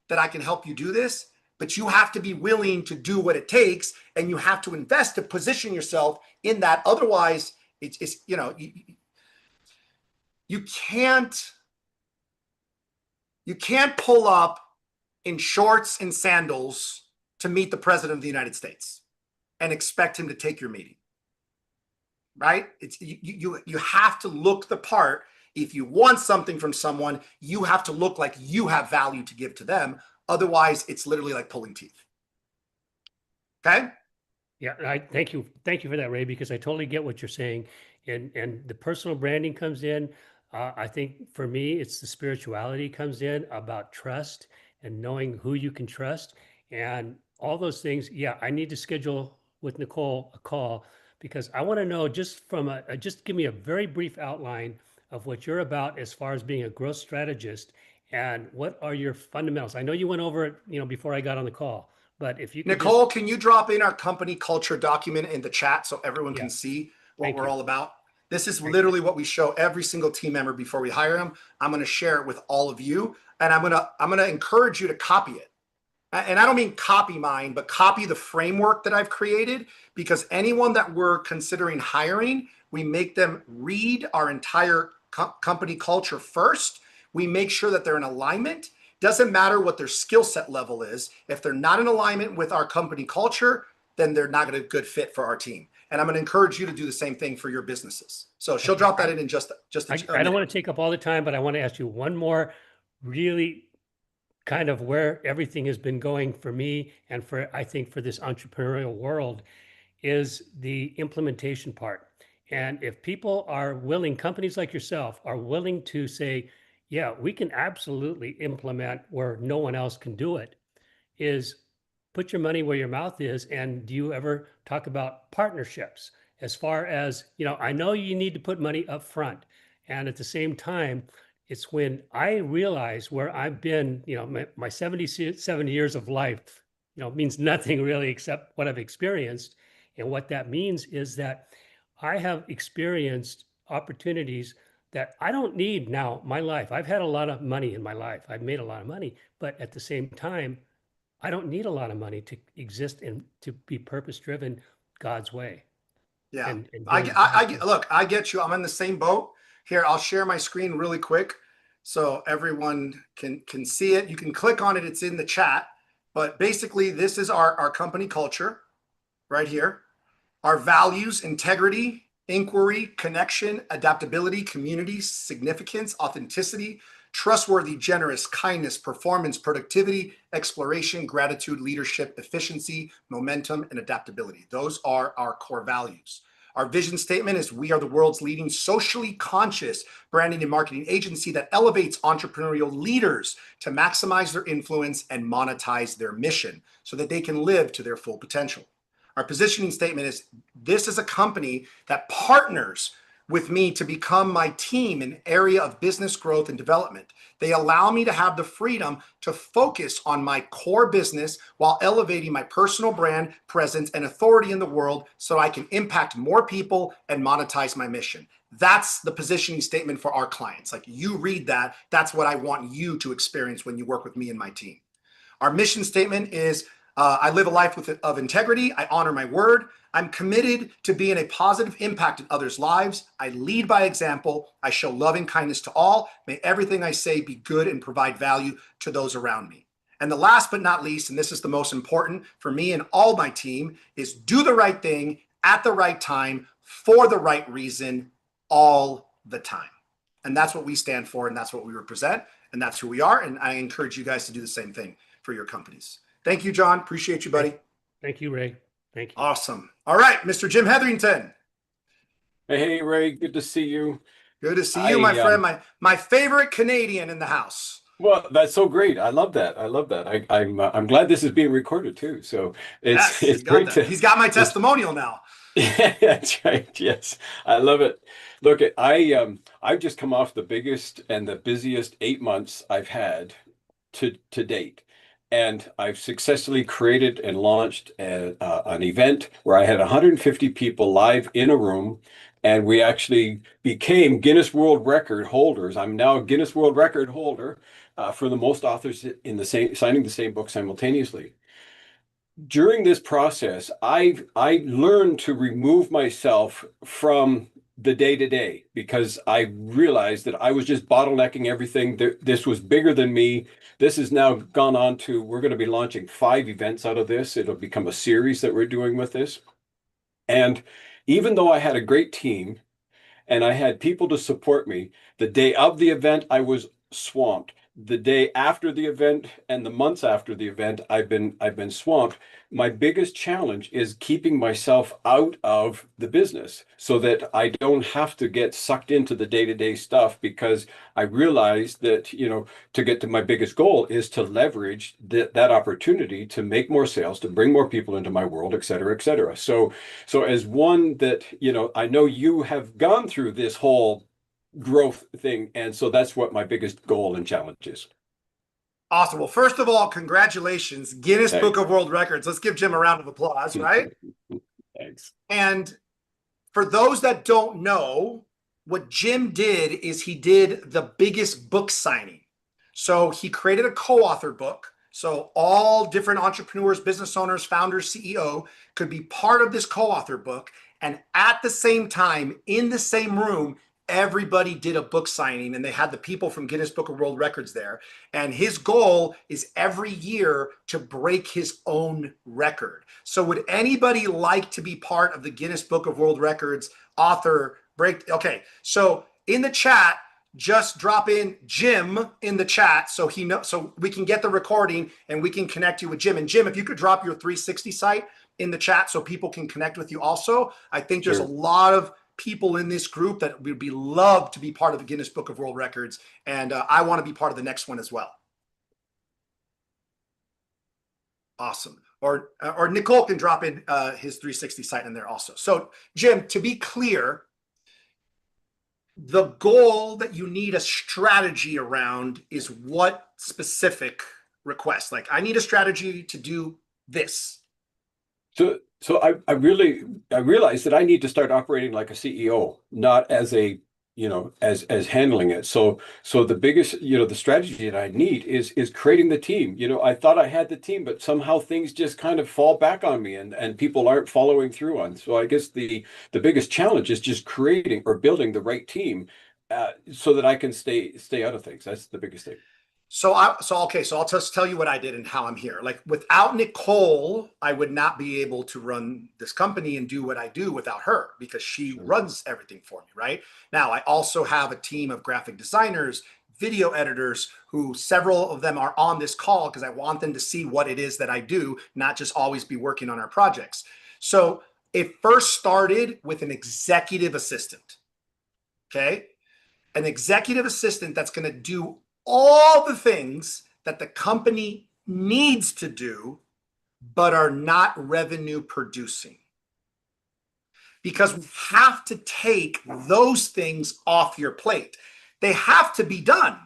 that I can help you do this, but you have to be willing to do what it takes, and you have to invest to position yourself in that. Otherwise, it's you can't pull up in shorts and sandals to meet the president of the United States and expect him to take your meeting. Right? It's you have to look the part. If you want something from someone, you have to look like you have value to give to them. Otherwise, it's literally like pulling teeth. Okay? Yeah, thank you for that, Ray, because I totally get what you're saying. And the personal branding comes in. I think for me, it's the spirituality comes in about trust and knowing who you can trust and all those things. Yeah, I need to schedule with Nicole a call, because I want to know just from just give me a very brief outline of what you're about as far as being a growth strategist, and what are your fundamentals. I know you went over it, before I got on the call, but if you could Nicole, can you drop in our company culture document in the chat so everyone can see what we're all about? This is literally what we show every single team member before we hire them. I'm going to share it with all of you, and I'm going to encourage you to copy it. And I don't mean copy mine, but copy the framework that I've created, because anyone that we're considering hiring, we make them read our entire company culture first. We make sure that they're in alignment. Doesn't matter what their skill set level is. If they're not in alignment with our company culture, then they're not going to be a good fit for our team. And I'm going to encourage you to do the same thing for your businesses. So she'll drop that in just I don't want to take up all the time, but I want to ask you one more really kind of where everything has been going for me, and I think for this entrepreneurial world, is the implementation part. And if people are willing, companies like yourself are willing to say, yeah, we can absolutely implement where no one else can do it, is put your money where your mouth is. And do you ever talk about partnerships as far as, I know you need to put money up front, and at the same time, it's when I realize where I've been, my 77 years of life, means nothing really except what I've experienced. And what that means is that I have experienced opportunities that I don't need now. My life, I've had a lot of money in my life. I've made a lot of money, but at the same time, I don't need a lot of money to exist and to be purpose-driven God's way. Yeah, I get you. I'm in the same boat. Here, I'll share my screen really quick so everyone can see it. You can click on it. It's in the chat. But basically, this is our company culture right here. Our values: integrity, inquiry, connection, adaptability, community, significance, authenticity, trustworthy, generous, kindness, performance, productivity, exploration, gratitude, leadership, efficiency, momentum, and adaptability. Those are our core values. Our vision statement is we are the world's leading socially conscious branding and marketing agency that elevates entrepreneurial leaders to maximize their influence and monetize their mission so that they can live to their full potential. Our positioning statement is this is a company that partners with me to become my team in area of business growth and development. They allow me to have the freedom to focus on my core business while elevating my personal brand, presence, and authority in the world so I can impact more people and monetize my mission. That's the positioning statement for our clients. Like you read that, that's what I want you to experience when you work with me and my team. Our mission statement is I live a life of integrity. I honor my word. I'm committed to being a positive impact in others' lives. I lead by example. I show love and kindness to all. May everything I say be good and provide value to those around me. And the last but not least, and this is the most important for me and all my team, is do the right thing at the right time for the right reason all the time. And that's what we stand for, and that's what we represent, and that's who we are. And I encourage you guys to do the same thing for your companies. Thank you, John. Appreciate you, buddy. Thank you, Ray. Thank you. Awesome. All right, Mr. Jim Hetherington. Hey, Ray, good to see you. Good to see you, my friend. My favorite Canadian in the house. Well, that's so great. I love that. I love that. I'm glad this is being recorded too. So it's great to. He's got my testimonial now. Yeah, that's right. Yes, I love it. Look, I've just come off the biggest and the busiest 8 months I've had to date. And I've successfully created and launched an event where I had 150 people live in a room, and we actually became Guinness World Record holders. I'm now a Guinness World Record holder for the most authors in the same signing the same book simultaneously. During this process, I learned to remove myself from the day-to-day because I realized that I was just bottlenecking everything. This was bigger than me. This has now gone on to, we're going to be launching 5 events out of this. It'll become a series that we're doing with this. And even though I had a great team and I had people to support me, the day of the event, I was swamped. The day after the event and the months after the event, I've been swamped. My biggest challenge is keeping myself out of the business so that I don't have to get sucked into the day-to-day stuff, because I realized that, you know, to get to my biggest goal is to leverage that opportunity to make more sales, to bring more people into my world, et cetera, et cetera. So as one that, you know, I know you have gone through this whole growth thing, and so that's what my biggest goal and challenge is. Awesome. Well, first of all, congratulations, Guinness Book of World Records. Let's give Jim a round of applause, right? Thanks. And for those that don't know, what Jim did is he did the biggest book signing. So he created a co-author book. So all different entrepreneurs, business owners, founders, CEO could be part of this co-author book. And at the same time, in the same room, everybody did a book signing, and they had the people from Guinness Book of World Records there. And his goal is every year to break his own record. So would anybody like to be part of the Guinness Book of World Records author break? Okay, so in the chat, just drop in Jim in the chat so he knows, so we can get the recording and we can connect you with Jim. And Jim, if you could drop your 360 site in the chat so people can connect with you also. I think there's a lot of people in this group that would be loved to be part of the Guinness Book of World Records. And I want to be part of the next one as well. Awesome. Or Nicole can drop in his 360 site in there also. So Jim, to be clear, the goal that you need a strategy around is what specific request? Like, I need a strategy to do this. So I realized that I need to start operating like a CEO, not as a, you know, as handling it. So the biggest, you know, the strategy that I need is creating the team. You know, I thought I had the team, but somehow things just kind of fall back on me, and people aren't following through on. So I guess the biggest challenge is just creating or building the right team so that I can stay out of things. That's the biggest thing. So I'll just tell you what I did and how I'm here. Like, without Nicole, I would not be able to run this company and do what I do without her, because she runs everything for me, right? Now, I also have a team of graphic designers, video editors who several of them are on this call because I want them to see what it is that I do, not just always be working on our projects. So it first started with an executive assistant. Okay. An executive assistant that's going to do all the things that the company needs to do, but are not revenue producing. Because we have to take those things off your plate. They have to be done.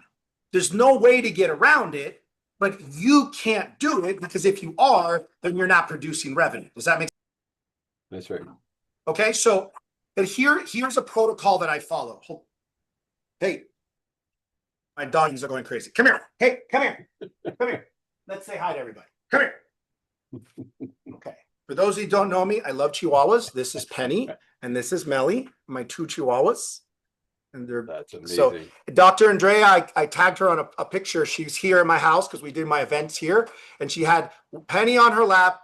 There's no way to get around it, but you can't do it because if you are, then you're not producing revenue. Does that make sense? That's right. Okay, so but here's a protocol that I follow. Hey, my doggies are going crazy. Come here. Hey, come here. Come here. Let's say hi to everybody. Come here. Okay. For those who don't know me, I love Chihuahuas. This is Penny and this is Melly, my two Chihuahuas. And That's amazing. So Dr. Andrea, I tagged her on a picture. She's here in my house because we did my events here. And she had Penny on her lap,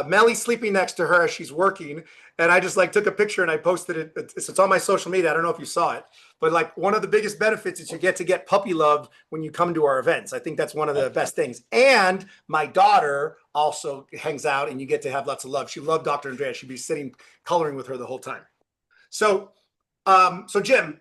Melly sleeping next to her as she's working. And I just like took a picture and I posted it. It's on my social media. I don't know if you saw it, but like one of the biggest benefits is you get to get puppy love when you come to our events. I think that's one of the best things. And my daughter also hangs out and you get to have lots of love. She loved Dr. Andrea. She'd be sitting coloring with her the whole time. So Jim,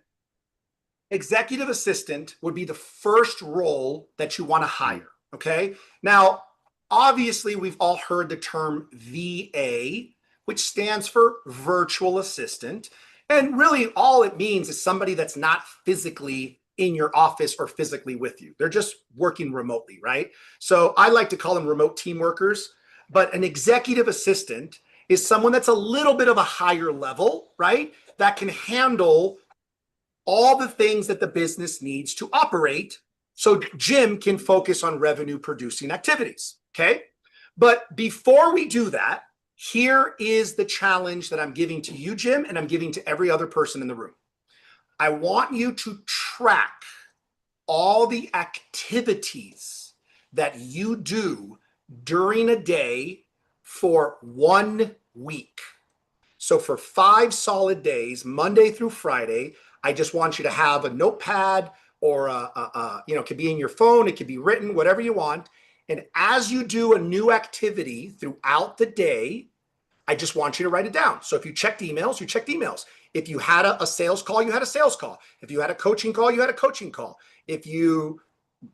executive assistant would be the first role that you want to hire. Okay. Now, obviously, we've all heard the term VA, which stands for virtual assistant. And really, all it means is somebody that's not physically in your office or physically with you. They're just working remotely, right? So I like to call them remote team workers. But an executive assistant is someone that's a little bit of a higher level, right? That can handle all the things that the business needs to operate so Jim can focus on revenue producing activities. Okay. But before we do that, here is the challenge that I'm giving to you, Jim, and I'm giving to every other person in the room. I want you to track all the activities that you do during a day for 1 week. So for 5 solid days, Monday through Friday, I just want you to have a notepad or it could be in your phone, it could be written, whatever you want. And as you do a new activity throughout the day, I just want you to write it down. So if you checked emails, you checked emails. If you had a sales call, you had a sales call. If you had a coaching call, you had a coaching call.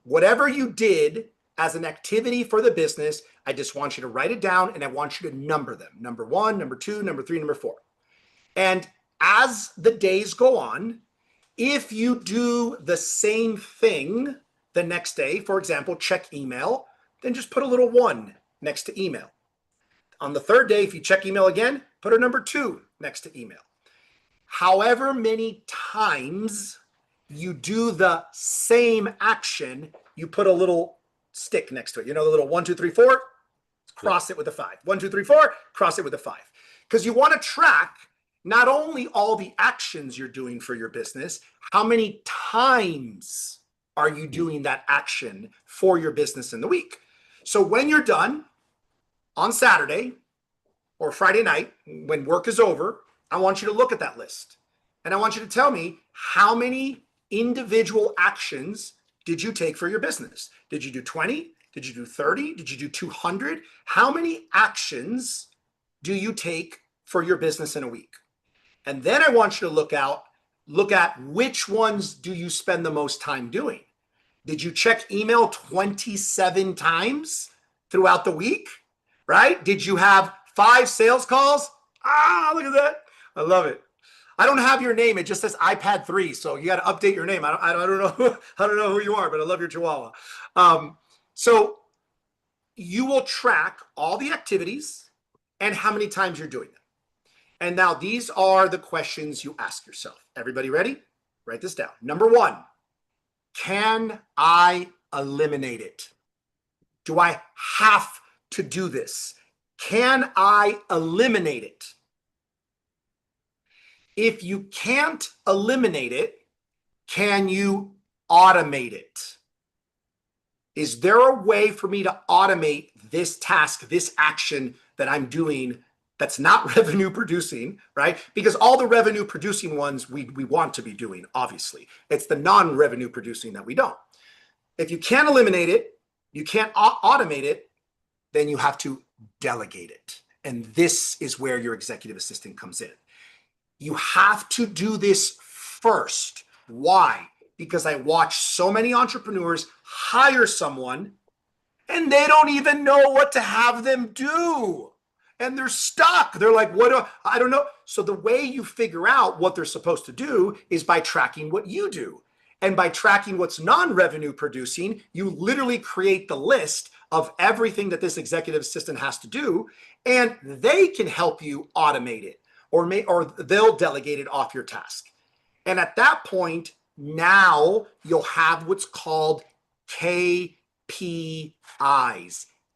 Whatever you did as an activity for the business, I just want you to write it down and I want you to number them. Number 1, number 2, number 3, number 4. And as the days go on, if you do the same thing the next day, for example, check email, then just put a little 1 next to email. On the 3rd day, if you check email again, put a number 2 next to email. However many times you do the same action, you put a little stick next to it. You know, the little 1, 2, 3, 4, cross it with a 5. 1, 2, 3, 4, cross it with a 5. Because you want to track not only all the actions you're doing for your business, how many times are you doing that action for your business in the week? So when you're done on Saturday or Friday night, when work is over, I want you to look at that list. And I want you to tell me how many individual actions did you take for your business? Did you do 20? Did you do 30? Did you do 200? How many actions do you take for your business in a week? And then I want you to look at which ones do you spend the most time doing? Did you check email 27 times throughout the week, right? Did you have 5 sales calls? Look at that. I love it. I don't have your name. It just says iPad 3. So you got to update your name. I don't know. I don't know who you are, but I love your Chihuahua. So you will track all the activities and how many times you're doing them. And now these are the questions you ask yourself. Everybody ready? Write this down. Number 1, can I eliminate it? Do I have to do this? Can I eliminate it? If you can't eliminate it, can you automate it? Is there a way for me to automate this task, this action that I'm doing that's not revenue producing, right? Because all the revenue producing ones we want to be doing, obviously. It's the non-revenue producing that we don't. If you can't eliminate it, you can't automate it, then you have to delegate it. And this is where your executive assistant comes in. You have to do this first. Why? Because I watch so many entrepreneurs hire someone and they don't even know what to have them do. And they're stuck. They're like, I don't know. So the way you figure out what they're supposed to do is by tracking what you do. And by tracking what's non-revenue producing, you literally create the list of everything that this executive assistant has to do, and they can help you automate it, or they'll delegate it off your task. And at that point, now you'll have what's called KPIs,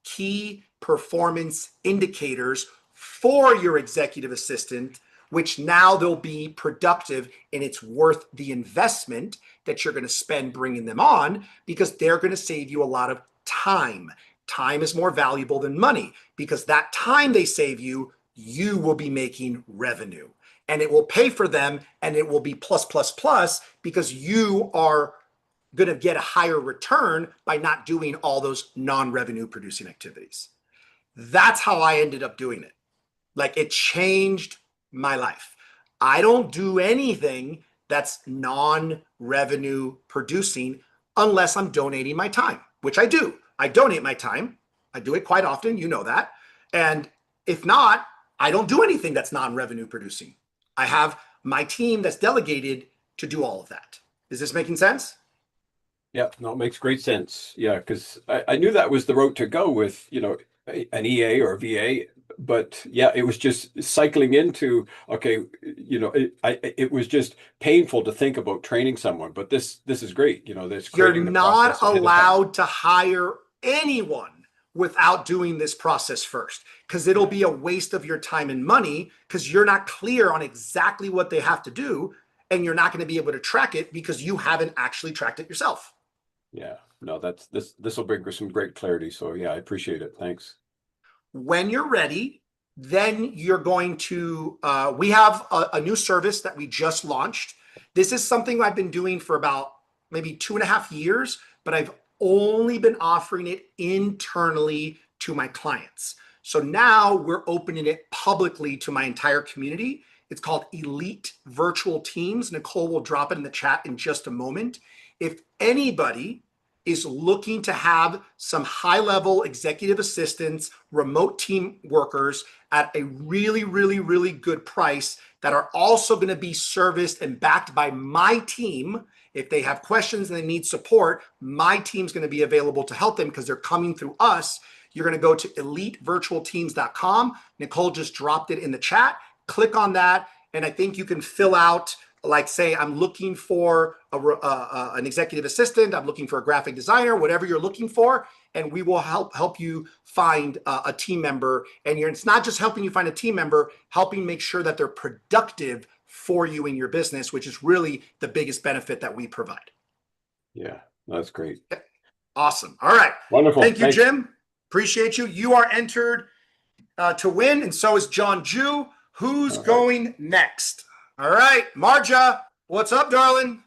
key performance indicators for your executive assistant, which now they'll be productive and it's worth the investment that you're going to spend bringing them on, because they're going to save you a lot of time. Time is more valuable than money, because that time they save you, you will be making revenue, and it will pay for them, and it will be plus, plus, plus, because you are going to get a higher return by not doing all those non-revenue producing activities. That's how I ended up doing it. Like, it changed my life. I don't do anything that's non-revenue producing unless I'm donating my time, which I do. I donate my time. I do it quite often. You know that. And if not, I don't do anything that's non-revenue producing. I have my team that's delegated to do all of that. Is this making sense? Yeah, no, it makes great sense. Yeah, because I knew that was the route to go with, an EA or a VA. But yeah, it was just cycling into, okay, it was just painful to think about training someone. But this is great. That's You're creating the not process ahead of time. allowed to hire anyone without doing this process first, because it'll be a waste of your time and money, because you're not clear on exactly what they have to do, and you're not going to be able to track it because you haven't actually tracked it yourself. Yeah, no, this will bring some great clarity. So yeah, I appreciate it. Thanks. When you're ready, then you're going to, we have a new service that we just launched. This is something I've been doing for about maybe 2.5 years, but I've only been offering it internally to my clients. So now we're opening it publicly to my entire community. It's called Elite Virtual Teams. Nicole will drop it in the chat in just a moment. If anybody is looking to have some high-level executive assistants, remote team workers at a really, really, really good price that are also going to be serviced and backed by my team. If they have questions and they need support, my team's going to be available to help them because they're coming through us. You're going to go to elitevirtualteams.com. Nicole just dropped it in the chat. Click on that, and I think you can fill out, like, say, I'm looking for an executive assistant, I'm looking for a graphic designer, whatever you're looking for, and we will help you find a team member. And it's not just helping you find a team member, helping make sure that they're productive for you in your business, which is really the biggest benefit that we provide. Yeah, that's great. Awesome. All right. Wonderful. Thank you, Thanks. Jim. Appreciate you. You are entered to win, and so is John Jew. Who's going next? All right, Marja, what's up, darling?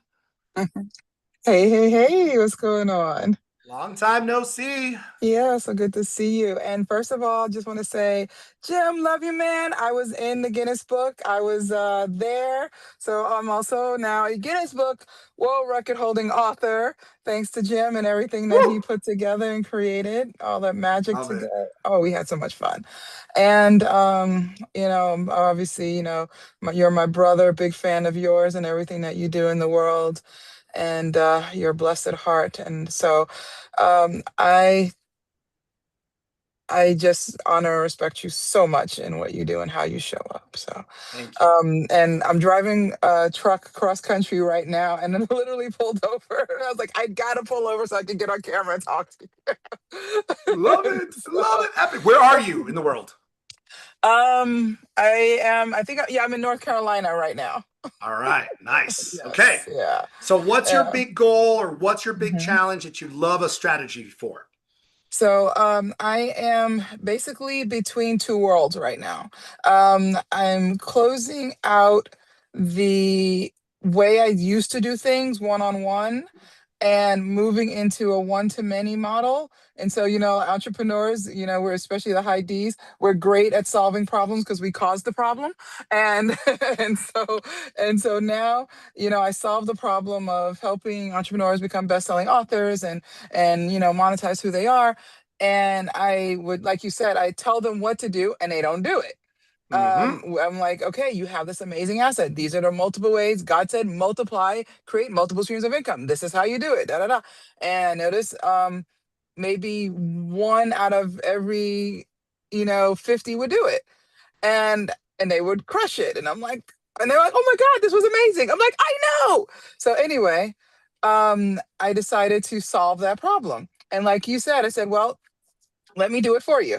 Hey, what's going on? Long time no see. Yeah, so good to see you. And first of all, just want to say, Jim, love you, man. I was in the Guinness Book. I was there. So I'm also now a Guinness Book World Record holding author, thanks to Jim and everything that he put together and created, all that magic Love it. together. Oh, we had so much fun. And, obviously, you're my brother, big fan of yours and everything that you do in the world, and your blessed heart. And so I just honor and respect you so much in what you do and how you show up. So, Thank you. and I'm driving a truck cross country right now, and I literally pulled over. I was like, I gotta pull over so I can get on camera and talk to you. Love it. Love it. Epic. Where are you in the world? I'm in North Carolina right now. All right. Nice. Yes, Okay. yeah. So what's your Yeah. big goal, or what's your big Mhm. challenge that you love a strategy for? So I am basically between two worlds right now. I'm closing out the way I used to do things one-on-one and moving into a one-to-many model. And so, entrepreneurs, we're especially the high Ds, we're great at solving problems because we caused the problem. And and so now, I solve the problem of helping entrepreneurs become best-selling authors and monetize who they are. And I would, like you said, I tell them what to do and they don't do it. Mm-hmm. I'm like, okay, you have this amazing asset. These are the multiple ways God said multiply, create multiple streams of income. This is how you do it. Da da da. And notice, maybe one out of every, 50 would do it, and they would crush it. And I'm like, and they're like, oh my God, this was amazing. I'm like, I know. So anyway, I decided to solve that problem. And like you said, I said, well, let me do it for you.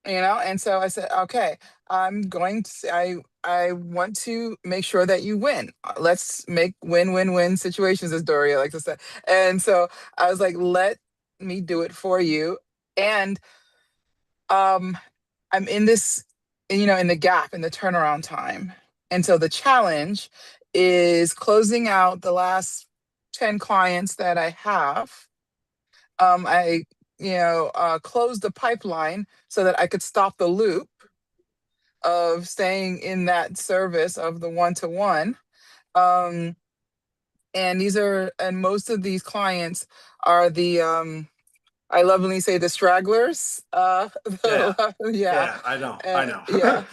And so I said, okay, I want to make sure that you win. Let's make win-win-win situations, as Doria likes to say. And so I was like, let me do it for you. And um I'm in this, in the gap, in the turnaround time. And so the challenge is closing out the last 10 clients that I have. I closed the pipeline so that I could stop the loop of staying in that service of the one-to-one. Um, and most of these clients are the, I lovingly say, the stragglers. Yeah. Yeah. Yeah, I know. I know. Yeah.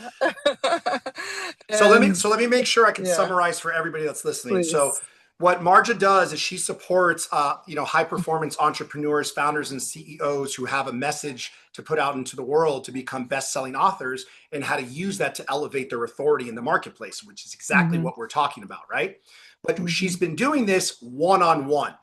So let me And so let me make sure I can yeah, summarize for everybody that's listening. So please. what Marja does is she supports high performance entrepreneurs, founders, and CEOs who have a message to put out into the world to become best-selling authors, and how to use that to elevate their authority in the marketplace, which is exactly Hmm. what we're talking about, right? But she's Hmm. been doing this one-on-one,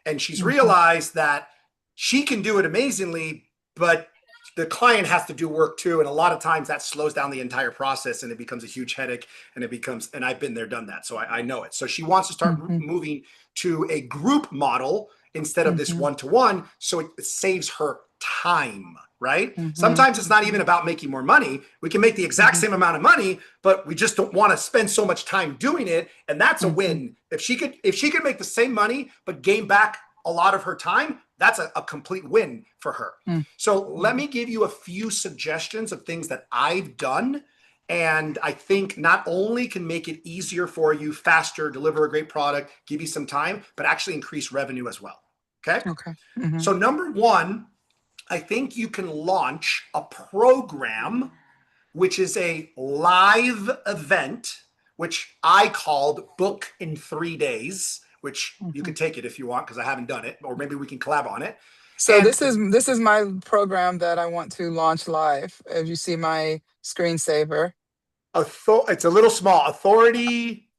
and she's Hmm. realized that she can do it amazingly, but the client has to do work too, and a lot of times that slows down the entire process and it becomes a huge headache. And I've been there, done that, so I know it. So she wants to start Hmm. moving to a group model instead of this Hmm. one-to-one, so it saves her time, right? Hmm. Sometimes it's not even about making more money. We can make the exact Hmm. same amount of money, but we just don't want to spend so much time doing it, and that's a Hmm. win. If she could make the same money but gain back a lot of her time, that's a complete win for her. So let me give you a few suggestions of things that I've done. And I think not only can make it easier for you, faster, deliver a great product, give you some time, but actually increase revenue as well. Okay. Okay. Hmm. So, number one, I think you can launch a program which is a live event, which I called Book in 3 Days, which you Hmm. could take it if you want, because I haven't done it, or maybe we can collab on it. So And this is my program that I want to launch live. If you see my screensaver, it's a little small. Authority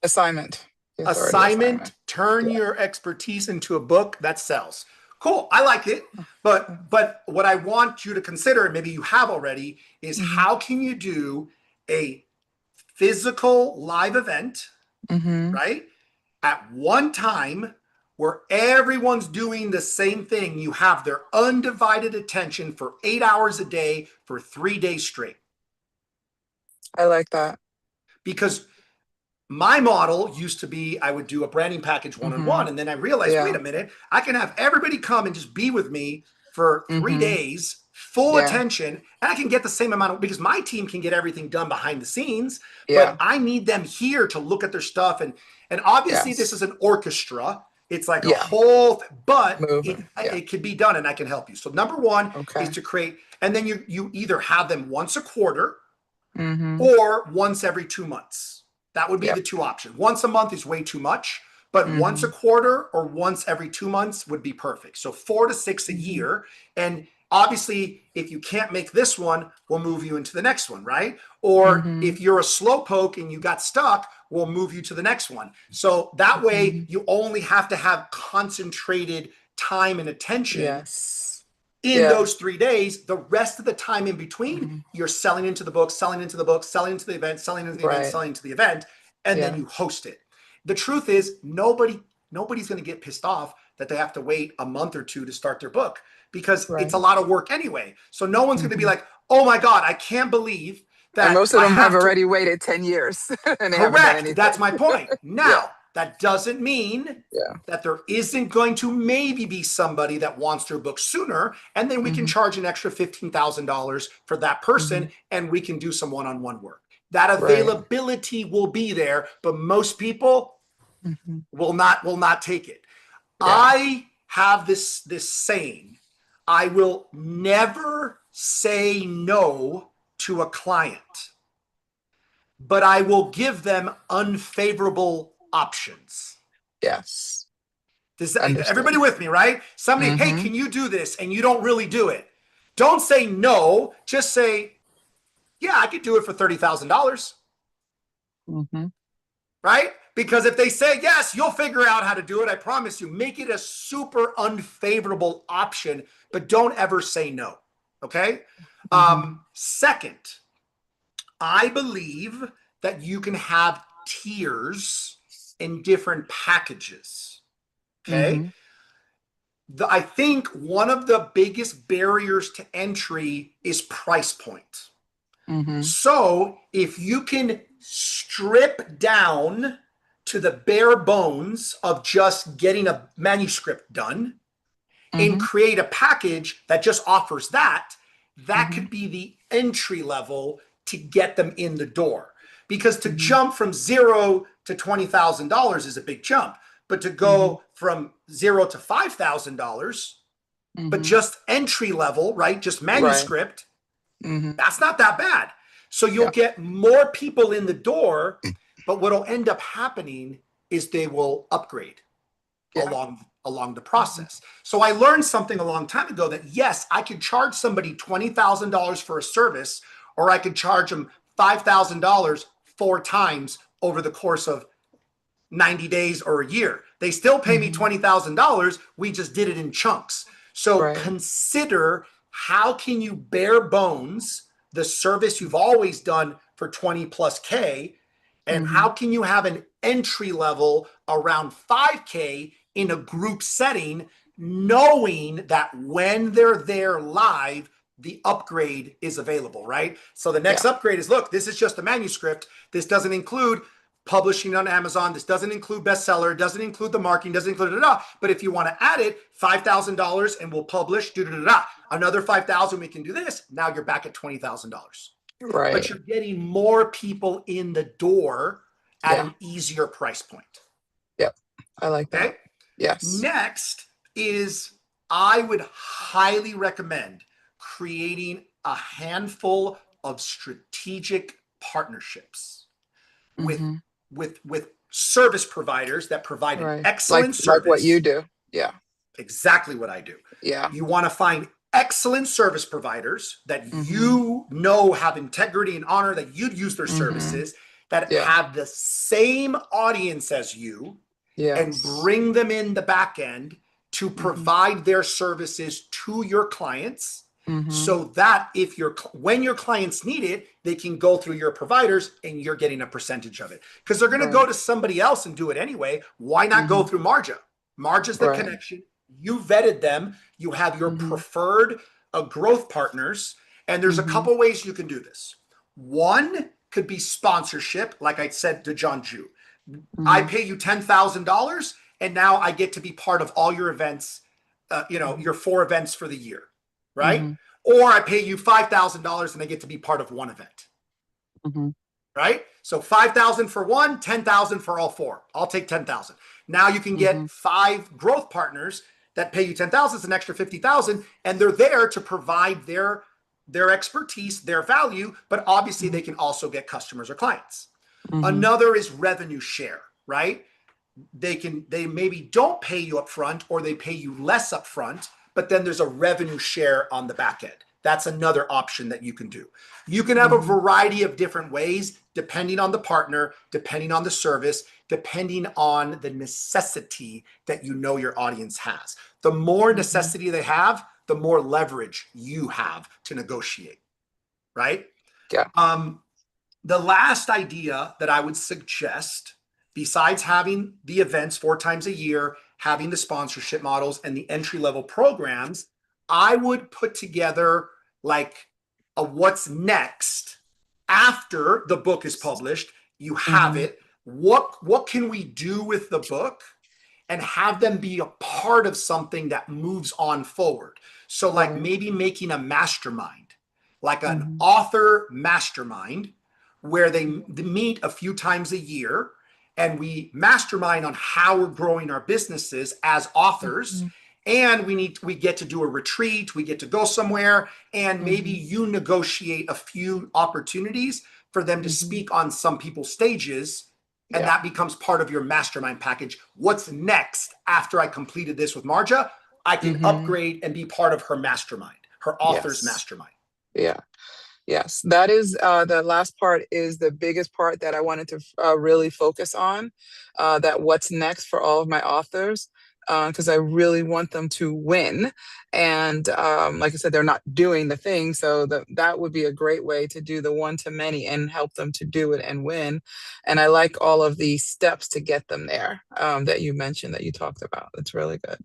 assignment, the authority assignment, assignment. turn Yeah. your expertise into a book that sells. Cool. I like it. But what I want you to consider, and maybe you have already, is Hmm. how can you do a physical live event, Hmm. right? At one time, where everyone's doing the same thing. You have their undivided attention for 8 hours a day for 3 days straight. I like that. Because my model used to be I would do a branding package one on Hmm. one. And then I realized, wait Yeah. a minute, I can have everybody come and just be with me for three Hmm. days, full Yeah. attention, and I can get the same amount of, because my team can get everything done behind the scenes, but Yeah. I need them here to look at their stuff. And obviously this Yes. is an orchestra. It's like a Yeah. whole, but it Moving. Yeah. it can be done, and I can help you. So number one is Okay. to create, and then you either have them once a quarter Hmm. or once every 2 months. That would be Yep. the two options. Once a month is way too much, but once a Hmm. quarter or once every 2 months would be perfect. So 4 to 6 a Hmm. year. And obviously, if you can't make this one, we'll move you into the next one, right? Or Hmm. if you're a slow poke and you got stuck, we'll move you to the next one. So that way, Hmm. you only have to have concentrated time and attention Yes. in Yeah. those 3 days. The rest of the time in between, Hmm. you're selling into the book, selling into the book, selling into the event, selling into the event, Right. selling into the event, and then Yeah. you host it. The truth is, nobody's going to get pissed off that they have to wait a month or two to start their book. because Right. it's a lot of work anyway. So no one's going to be Mhm. like, oh my God, I can't believe that And most of I them have have to. already waited 10 years and they haven't done Correct. That's anything. my point. Now, Yeah. that doesn't mean Yeah. that there isn't going to maybe be somebody that wants their book sooner, and then we can Mhm. charge an extra $15,000 for that person, Mhm. and we can do some one-on-one work. That Right. availability will be there, but most people Mhm. will not take it. Yeah. I have this saying, I will never say no to a client, but I will give them unfavorable options. Yes. Does everybody Understood. with me, right? Somebody, hey, Mhm. can you do this? And you don't really do it. Don't say no. Just say, yeah, I could do it for $30,000, Mhm. right? Because if they say yes, you'll figure out how to do it. I promise you. Make it a super unfavorable option, but don't ever say no. Okay. Mhm. Second, I believe that you can have tiers in different packages. Okay. Mhm. I think one of the biggest barriers to entry is price point. Mhm. So if you can strip down to the bare bones of just getting a manuscript done and Mhm. create a package that just offers that, that Mhm. could be the entry level to get them in the door. Because to Mhm. jump from zero to $20,000 is a big jump, but to Mhm. go from zero to $5,000, but Mhm. just entry level, right? Just Right. manuscript, Mhm. that's not that bad. So you'll Yeah. get more people in the door, but what'll end up happening is they will upgrade Yeah. along the Mhm. process. So I learned something a long time ago that yes, I could charge somebody $20,000 for a service, or I could charge them $5,000 four times over the course of 90 days or a year. They still pay me Mhm. $20,000. We just did it in chunks. So Right. consider, how can you bare bones the service you've always done for 20 plus K, and how Mhm. can you have an entry level around 5K in a group setting, knowing that when they're there live, the upgrade is available, right? So the next Yeah. upgrade is, look, this is just a manuscript. This doesn't include publishing on Amazon. This doesn't include bestseller, doesn't include the marketing, doesn't include da. But if you want to add it, $5,000 and we'll publish da. Another 5,000, we can do this. Now you're back at $20,000. But Right. you're getting more people in the door at Yeah. an easier price point. Yep. I like that. Okay. Yes. Next is, I would highly recommend creating a handful of strategic partnerships with Mhm. with service providers that provide an Right. excellent Like what you service. do. Yeah. Exactly what I do. Yeah. You want to find excellent service providers that Mhm. you know have integrity and honor, that you'd use their Mhm. services, that Yeah. have the same audience as you, and Yes. bring them in the back end to Mhm. provide their services to your clients, Mhm. so that when your clients need it, they can go through your providers and you're getting a percentage of it, because they're going to go Right. to somebody else and do it anyway. Why not go Mhm. through Marja? Marja's the Right. connection. You vetted them. You have your Mhm. preferred growth partners, and there's a Mhm. couple ways you can do this. One could be sponsorship, like I said to John Jew. I Mhm. pay you $10,000, and now I get to be part of all your events, Mhm. your 4 events for the year, right? Mhm. Or I pay you $5,000 and I get to be part of one event, Mhm. right? So 5,000 for one, 10,000 for all 4. I'll take 10,000. Now you can get Mhm. 5 growth partners that pay you 10,000, it's an extra 50,000, and they're there to provide their expertise, their value, but obviously they Mhm. can also get customers or clients. Mhm. Another is revenue share, right? They maybe don't pay you up front, or they pay you less up front, but then there's a revenue share on the back end. That's another option that you can do. You can have a Mhm. variety of different ways, depending on the partner, depending on the service, depending on the necessity that you know your audience has. The more Mhm. necessity they have, the more leverage you have to negotiate, right? Yeah. The last idea that I would suggest, besides having the events 4 times a year, having the sponsorship models and the entry level programs, I would put together like a what's next after the book is published. You have Mhm. it. What can we do with the book? And have them be a part of something that moves on forward. So like Right. maybe making a mastermind, like an Mhm. author mastermind, where they meet a few times a year and we mastermind on how we're growing our businesses as authors. Mhm. And we get to do a retreat, we get to go somewhere, and maybe Mhm. you negotiate a few opportunities for them to Mhm. speak on some people's stages, and Yeah. that becomes part of your mastermind package. What's next after I completed this with Marja? I can Mhm. upgrade and be part of her mastermind, her author's Yes. mastermind. Yeah. Yes, that is the last part is the biggest part that I wanted to really focus on. That what's next for all of my authors, because I really want them to win. And like I said, they're not doing the thing, so that would be a great way to do the one to many and help them to do it and win. And I like all of the steps to get them there that you mentioned, that you talked about. It's really good.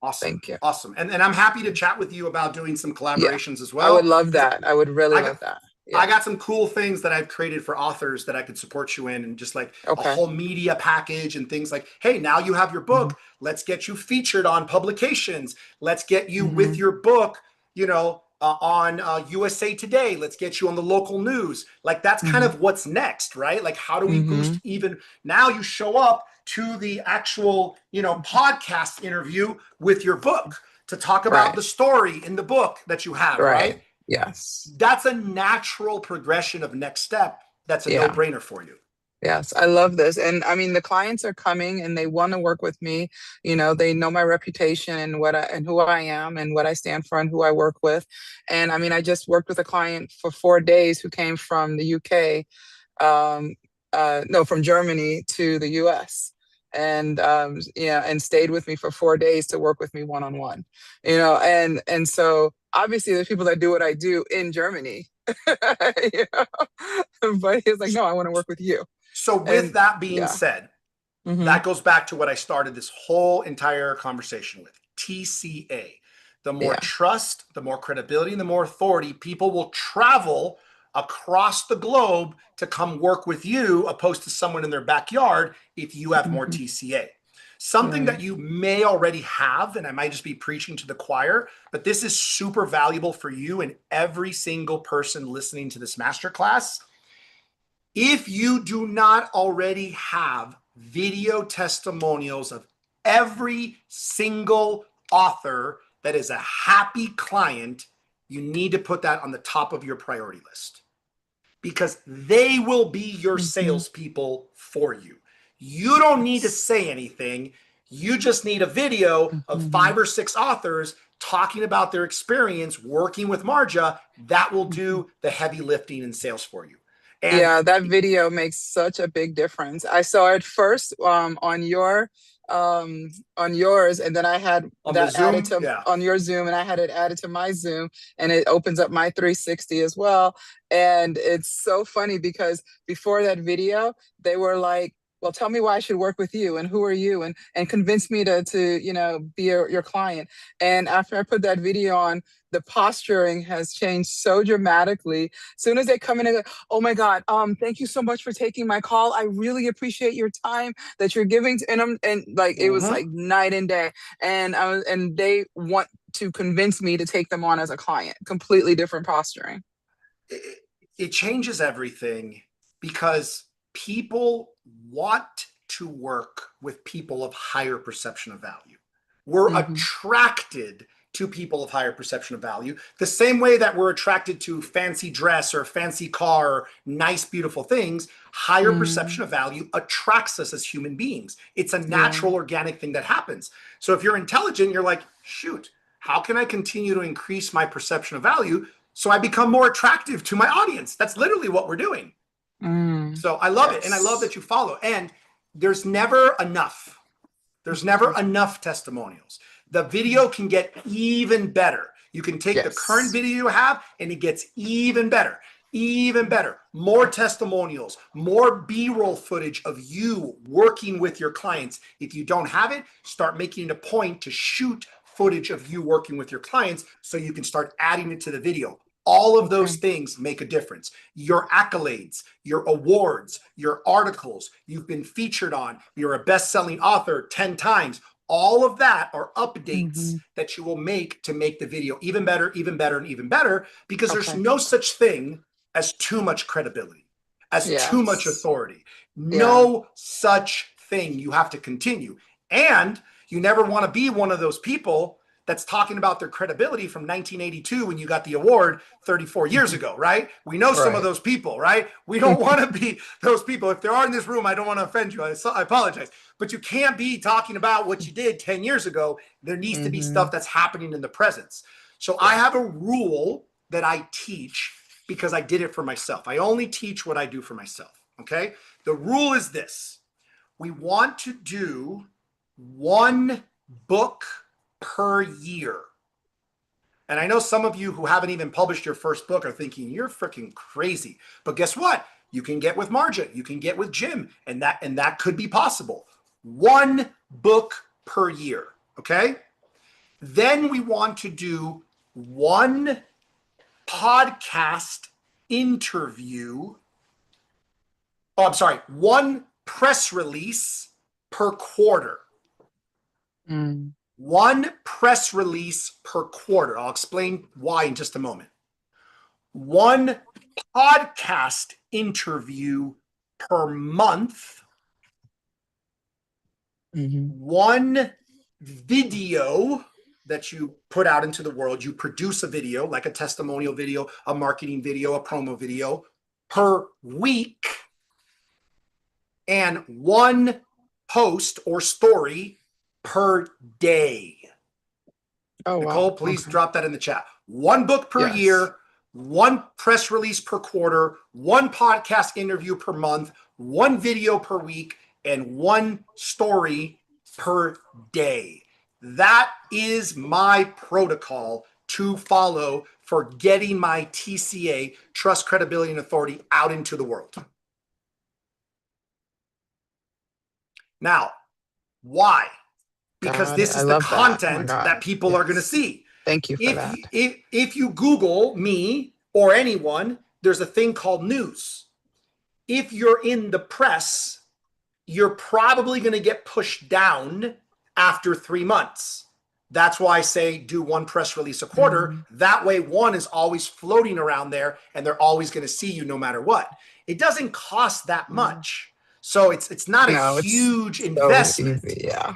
Awesome. Thank you. Awesome. And I'm happy to chat with you about doing some Yeah, collaborations as I would well. love that. I would really I got, love that. I Yeah. got some cool things that I've created for authors that I could support you in, and just like a Okay. whole media package and things like, hey, now you have your Hmm. book. Let's get you featured on publications. Let's get you with Hmm. your book, on USA Today. Let's get you on the local news. Like that's kind Hmm. of what's next, right? Like how do we Hmm. boost even now you show up to the actual, podcast interview with your book to talk about Right. the story in the book that you have, right? Right. Yes. That's a natural progression of next step. That's a Yeah. no-brainer for you. Yes. I love this. And I mean, the clients are coming and they want to work with me. They know my reputation and and who I am and what I stand for and who I work with. And I mean, I just worked with a client for 4 days who came from the UK, um, no, from Germany to the US. And yeah, and stayed with me for 4 days to work with me one on one. And so obviously there's people that do what I do in Germany. you but he's like, no, I want to work with you. So with And that being yeah. said, Hmm. that goes back to what I started this whole entire conversation with, TCA. The more Yeah. trust, the more credibility, and the more authority, people will travel across the globe to come work with you opposed to someone in their backyard if you have more Hmm. TCA. Something Right. that you may already have, and I might just be preaching to the choir, but this is super valuable for you and every single person listening to this masterclass. If you do not already have video testimonials of every single author that is a happy client, you need to put that on the top of your priority list, because they will be your Hmm. salespeople for you. You don't need to Yes. say anything. You just need a video of Hmm. 5 or 6 authors talking about their experience working with Marja. That will Hmm. do the heavy lifting in sales for you. And Yeah, that video makes such a big difference. I saw it first on yours, and then I had on the that added Zoom, to yeah. on your Zoom, and I had it added to my Zoom, and it opens up my 360 as well. And it's so funny because before that video, they were like, well, tell me why I should work with you and who are you, and convince me to be your client. And after I put that video on, the posturing has changed so dramatically. As soon as they come in and go, oh my God, thank you so much for taking my call. I really appreciate your time that you're giving to, and like it was like night and day. And they want to convince me to take them on as a client. Completely different posturing. It changes everything, because people want to work with people of higher perception of value. We're Hmm. attracted to people of higher perception of value, the same way that we're attracted to fancy dress or fancy car or nice, beautiful things. Higher Mm, perception of value attracts us as human beings. It's a yeah. natural, organic thing that happens. So if you're intelligent, you're like, shoot, how can I continue to increase my perception of value so I become more attractive to my audience? That's literally what we're doing. Mm, So I love it. And I love yes. that you follow. And there's never enough. There's never enough testimonials. The video can get even better. You can take the current Yes. video you have and it gets even better, even better. More testimonials, more B-roll footage of you working with your clients. If you don't have it, start making it a point to shoot footage of you working with your clients so you can start adding it to the video. All of those things make a difference. Your accolades, your awards, your articles, you've been featured on, you're a best-selling author 10 times. All of that are updates that you will make to make the video even better, even better, and even better, because there's no such thing as too much credibility, as too much authority. No such thing. You have to continue. And you never want to be one of those people that's talking about their credibility from 1982 when you got the award 34 years ago, right? We know some of those people, right? We don't want to be those people. If they are in this room, I don't want to offend you. I apologize. But you can't be talking about what you did 10 years ago. There needs to be stuff that's happening in the presence. So I have a rule that I teach because I did it for myself. I only teach what I do for myself, okay? The rule is this. We want to do one book per year. And I know some of you who haven't even published your first book are thinking, you're freaking crazy. But guess what? You can get with Marja, you can get with Jim, and that could be possible. One book per year, okay? Then we want to do one podcast interview. Oh, I'm sorry, one press release per quarter. One press release per quarter. I'll explain why in just a moment. One podcast interview per month. One video that you put out into the world. You produce a video, like a testimonial video, a marketing video, a promo video per week. And one post or story per day. Oh, Nicole, wow. please drop that in the chat. One book per year, one press release per quarter, one podcast interview per month, one video per week, and one story per day. That is my protocol to follow for getting my TCA, trust, credibility, and authority, out into the world. Now, why? Because this is the content that people are going to see. Thank you for that. If you Google me or anyone, there's a thing called news. If you're in the press, you're probably going to get pushed down after 3 months. That's why I say do one press release a quarter. That way one is always floating around there and they're always going to see you no matter what. It doesn't cost that much. So it's not a huge investment,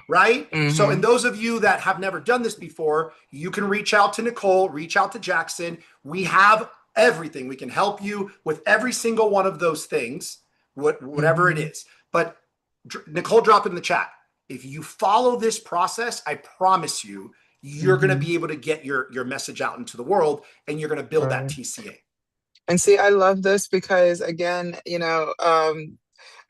right? So, and those of you that have never done this before, you can reach out to Nicole, reach out to Jackson. We have everything. We can help you with every single one of those things, whatever it is. But Nicole, drop it in the chat. If you follow this process, I promise you, you're going to be able to get your message out into the world, and you're going to build that TCA. And see, I love this because, again,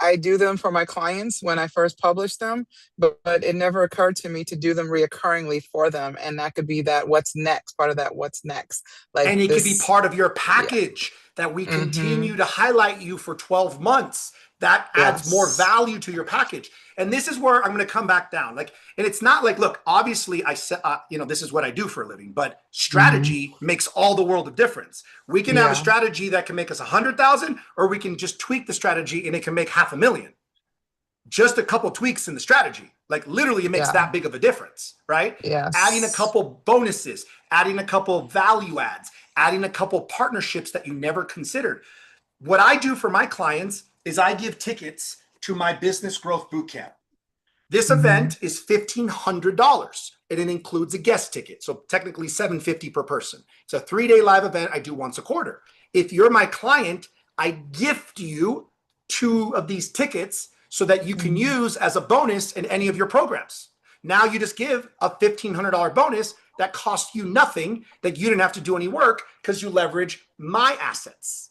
I do them for my clients when I first publish them, but it never occurred to me to do them reoccurringly for them. And that could be that what's next, part of that what's next. And it could be part of your package that we continue to highlight you for 12 months. That adds more value to your package. And this is where I'm going to come back down. And it's not like, look, obviously I said, this is what I do for a living, but strategy makes all the world of difference. We can have a strategy that can make us 100,000, or we can just tweak the strategy and it can make 500,000. Just a couple tweaks in the strategy. Like literally it makes that big of a difference, right? Adding a couple bonuses, adding a couple value adds, adding a couple partnerships that you never considered. What I do for my clients is I give tickets to my business growth bootcamp. This event is $1,500 and it includes a guest ticket. So technically $750 per person. It's a 3-day live event I do once a quarter. If you're my client, I gift you 2 of these tickets so that you can use as a bonus in any of your programs. Now you just give a $1,500 bonus that costs you nothing, that you didn't have to do any work because you leverage my assets.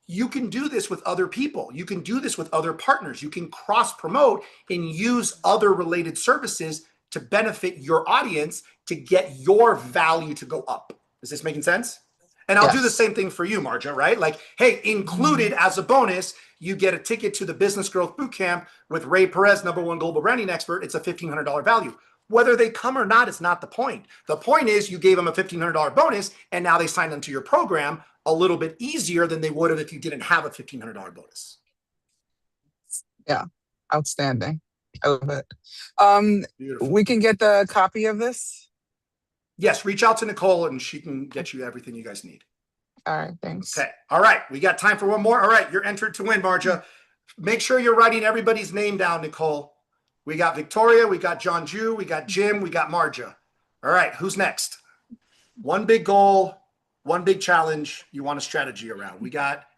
You can do this with other people. You can do this with other partners. You can cross promote and use other related services to benefit your audience to get your value to go up. Is this making sense? And I'll do the same thing for you, Marja, right? Like, hey, included as a bonus, you get a ticket to the Business Growth Bootcamp with Ray Perez, #1 global branding expert. It's a $1,500 value. Whether they come or not is not the point. The point is you gave them a $1,500 bonus, and now they signed into your program a little bit easier than they would have if you didn't have a $1,500 bonus. Yeah, outstanding. I love it. Beautiful. We can get the copy of this. Yes, reach out to Nicole and she can get you everything you guys need. All right, thanks. Okay. All right. We got time for one more. All right. You're entered to win, Marja. Make sure you're writing everybody's name down, Nicole. We got Victoria. We got John Jew. We got Jim. We got Marja. All right. Who's next? One big goal, one big challenge you want a strategy around.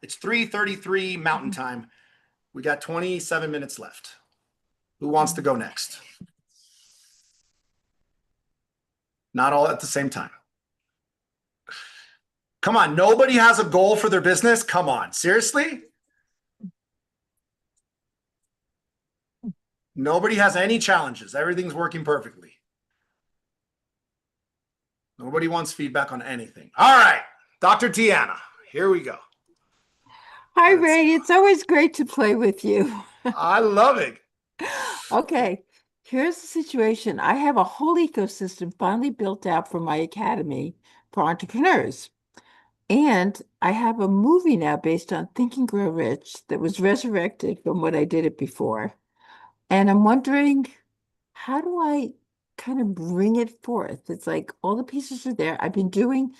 It's 3:33 Mountain Time. We got 27 minutes left. Who wants to go next? Not all at the same time. Come on. Nobody has a goal for their business. Come on. Seriously? Nobody has any challenges. Everything's working perfectly. Nobody wants feedback on anything. All right. Dr. Tiana, here we go. Hi, Ray. It's always great to play with you. I love it. Okay, here's the situation. I have a whole ecosystem finally built out for my academy for entrepreneurs. And I have a movie now based on Think and Grow Rich that was resurrected from what I did it before. And I'm wondering, how do I kind of bring it forth? It's like all the pieces are there. I've been doing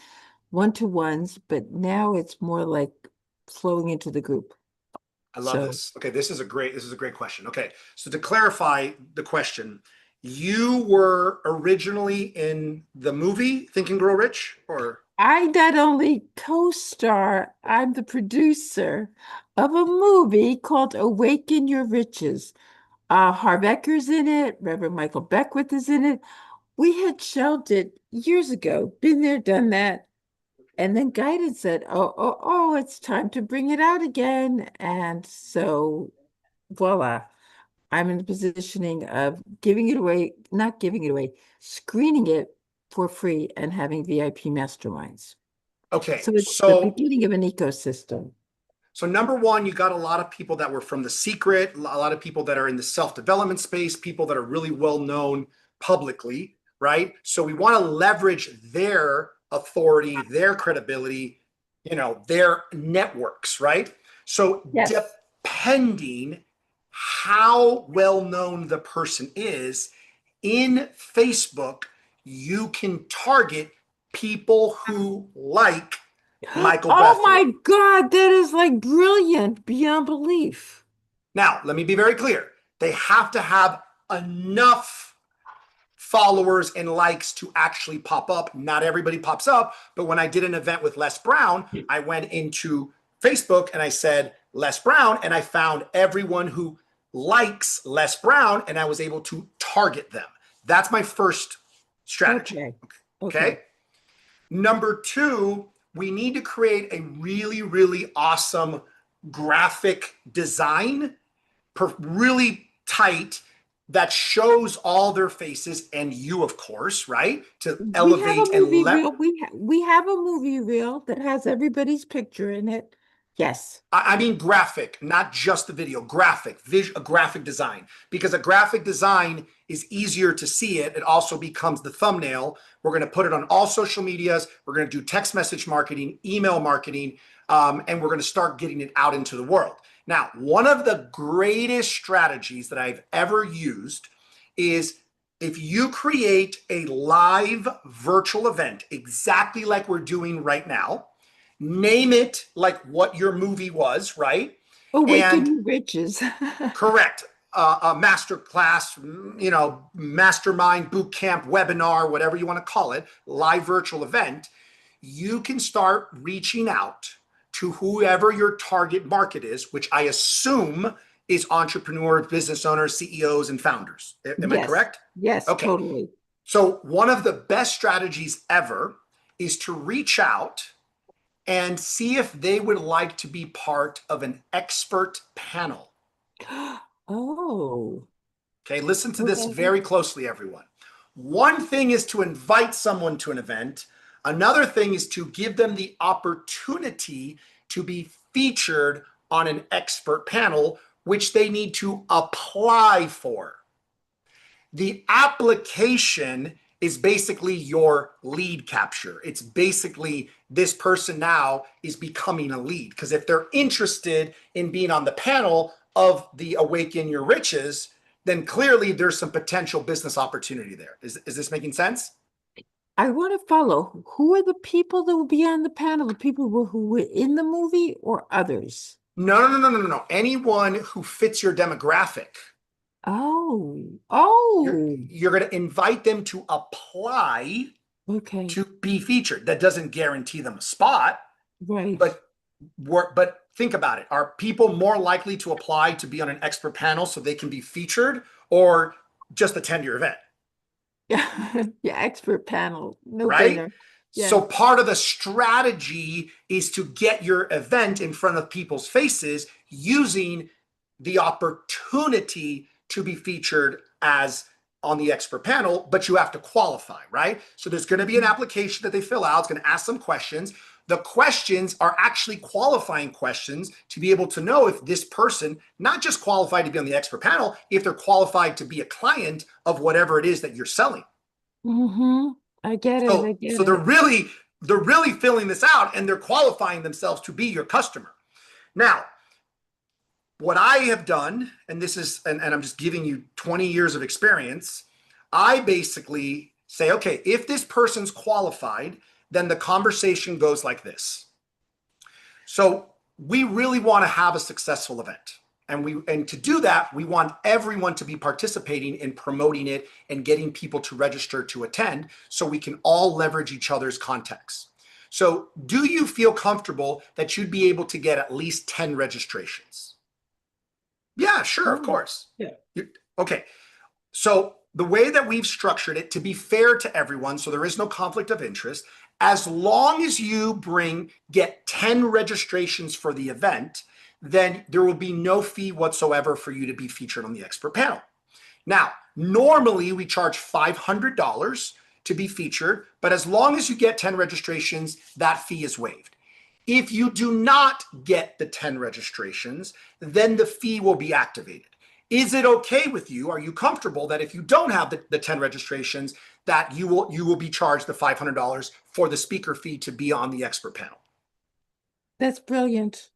one-to-ones, but now it's more like flowing into the group. I love So- this. Okay, this is a great question. Okay, so to clarify the question, you were originally in the movie Think and Grow Rich, or? I not only co-star, I'm the producer of a movie called Awaken Your Riches. Harv Ecker's in it, Reverend Michael Beckwith is in it. We had shelved it years ago, been there, done that. And then Guidance said, oh, it's time to bring it out again. And so, voila, I'm in the positioning of giving it away, not giving it away, screening it for free and having VIP masterminds. Okay, So it's the beginning of an ecosystem. So number one, you got a lot of people that were from The Secret, a lot of people that are in the self-development space, people that are really well known publicly, right? So we want to leverage their authority, their credibility, their networks, right? So Yes. depending how well known the person is in Facebook, you can target people who like Michael Oh my Bethel. God, that is like brilliant beyond belief. Now, let me be very clear. They have to have enough followers and likes to actually pop up. Not everybody pops up, but when I did an event with Les Brown, I went into Facebook and I said, Les Brown, and I found everyone who likes Les Brown, and I was able to target them. That's my first strategy. Okay. Number two, we need to create a really, really awesome graphic design, really tight, that shows all their faces and you, of course, right? To elevate and we have a movie reel that has everybody's picture in it. Yes. I mean graphic, not just the video, a graphic design, because a graphic design is easier to see it. It also becomes the thumbnail. We're going to put it on all social medias. We're going to do text message marketing, email marketing, and we're going to start getting it out into the world. Now, one of the greatest strategies that I've ever used is if you create a live virtual event, exactly like we're doing right now, name it like what your movie was, right? Awaken Your Riches. Correct. A master class, mastermind, boot camp, webinar, whatever you want to call it, live virtual event. You can start reaching out to whoever your target market is, which I assume is entrepreneurs, business owners, CEOs, and founders. Am I correct? Yes, okay. Totally. So one of the best strategies ever is to reach out and see if they would like to be part of an expert panel. Oh. Okay, listen to this very closely, everyone. One thing is to invite someone to an event. Another thing is to give them the opportunity to be featured on an expert panel, which they need to apply for. The application is basically your lead capture. It's basically this person now is becoming a lead, because if they're interested in being on the panel of the Awaken Your Riches, then clearly there's some potential business opportunity there. Is this making sense? I want to follow. Who are the people that will be on the panel? The people who were in the movie or others? No. Anyone who fits your demographic. You're going to invite them to apply to be featured. That doesn't guarantee them a spot. Right. But think about it. Are people more likely to apply to be on an expert panel so they can be featured, or just attend your event? Yeah, expert panel. No right? brainer. Yeah. So part of the strategy is to get your event in front of people's faces using the opportunity to be featured as on the expert panel, but you have to qualify, right? So there's going to be an application that they fill out. It's going to ask some questions. The questions are actually qualifying questions to be able to know if this person, not just qualified to be on the expert panel, if they're qualified to be a client of whatever it is that you're selling. Mm-hmm. I get it. I get So it. they're really filling this out, and they're qualifying themselves to be your customer. Now, what I have done, and this is, and I'm just giving you 20 years of experience, I basically say, okay, if this person's qualified, then the conversation goes like this. So we really want to have a successful event. And to do that, we want everyone to be participating in promoting it and getting people to register to attend so we can all leverage each other's contacts. So do you feel comfortable that you'd be able to get at least 10 registrations? Yeah, sure, of course. Yeah. Okay. So the way that we've structured it, to be fair to everyone, so there is no conflict of interest, as long as you get 10 registrations for the event, then there will be no fee whatsoever for you to be featured on the expert panel. Now, normally we charge $500 to be featured, but as long as you get 10 registrations, that fee is waived. If you do not get the 10 registrations, then the fee will be activated. Is it okay with you? Are you comfortable that if you don't have the 10 registrations, that you will be charged the $500 for the speaker fee to be on the expert panel? That's brilliant.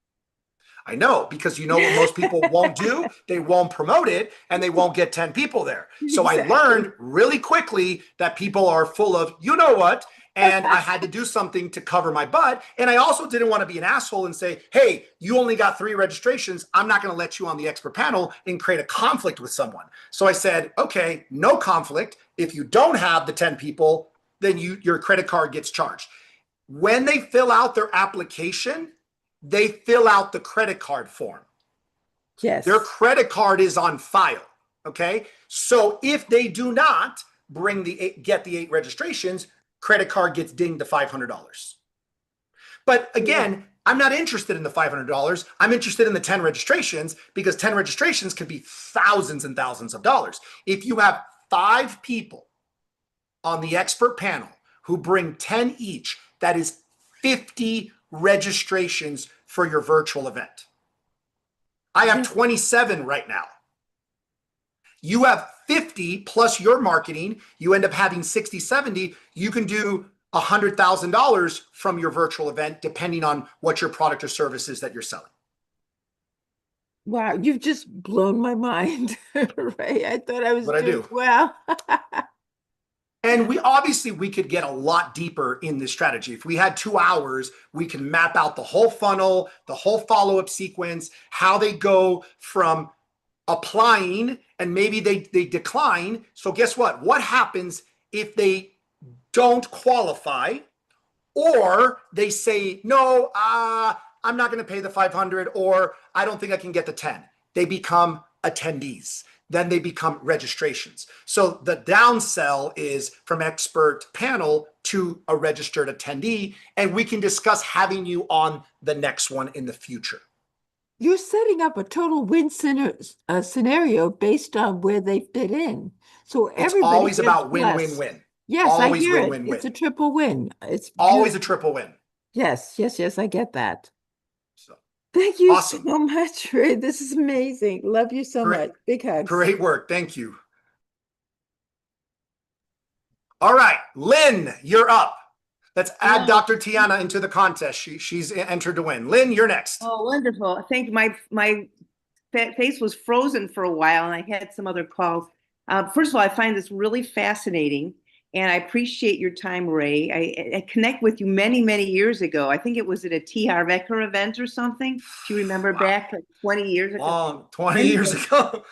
I know, because you know what most people won't do? They won't promote it, and they won't get 10 people there. So Exactly. I learned really quickly that people are full of, you know what? And I had to do something to cover my butt. And I also didn't want to be an asshole and say, hey, you only got 3 registrations. I'm not going to let you on the expert panel and create a conflict with someone. So I said, okay, no conflict. If you don't have the 10 people, then your credit card gets charged. When they fill out their application, they fill out the credit card form. Yes. Their credit card is on file. Okay. So if they do not get the 8 registrations, credit card gets dinged to $500. But again, I'm not interested in the $500. I'm interested in the 10 registrations, because 10 registrations could be thousands and thousands of dollars. If you have 5 people on the expert panel who bring 10 each, that is 50 registrations for your virtual event. I have 27 right now. You have 50 plus your marketing, you end up having 60, 70. You can do $100,000 from your virtual event, depending on what your product or service is that you're selling. Wow, you've just blown my mind. Right? I thought I was What I doing do. well. And we could get a lot deeper in this strategy. If we had 2 hours, we can map out the whole funnel, the whole follow-up sequence, how they go from applying and maybe they decline. So guess what? What happens if they don't qualify, or they say, no, I'm not going to pay the 500, or I don't think I can get the 10. They become attendees. Then they become registrations. So the downsell is from expert panel to a registered attendee, and we can discuss having you on the next one in the future. You're setting up a total win scenario based on where they fit in. So It's everybody always gets about win, less. win, win. Yes, Always I hear win, it. win, win. It's a triple win. It's Always a beautiful. triple win. Yes, I get that. So Thank you awesome. so much, Ray. This is amazing. Love you so much. Big hugs. Great work. Thank you. All right, Lynn, you're up. Let's add Oh, Dr. Tiana into the contest. She's entered to win. Lynn, you're next. oh, wonderful. Thank you. My face was frozen for a while and I had some other calls. First of all, I find this really fascinating and I appreciate your time, Ray. I connect with you many, many years ago. I think it was at a T. Harv Eker event or something. Do you remember back like 20 years ago? Long, 20 years ago.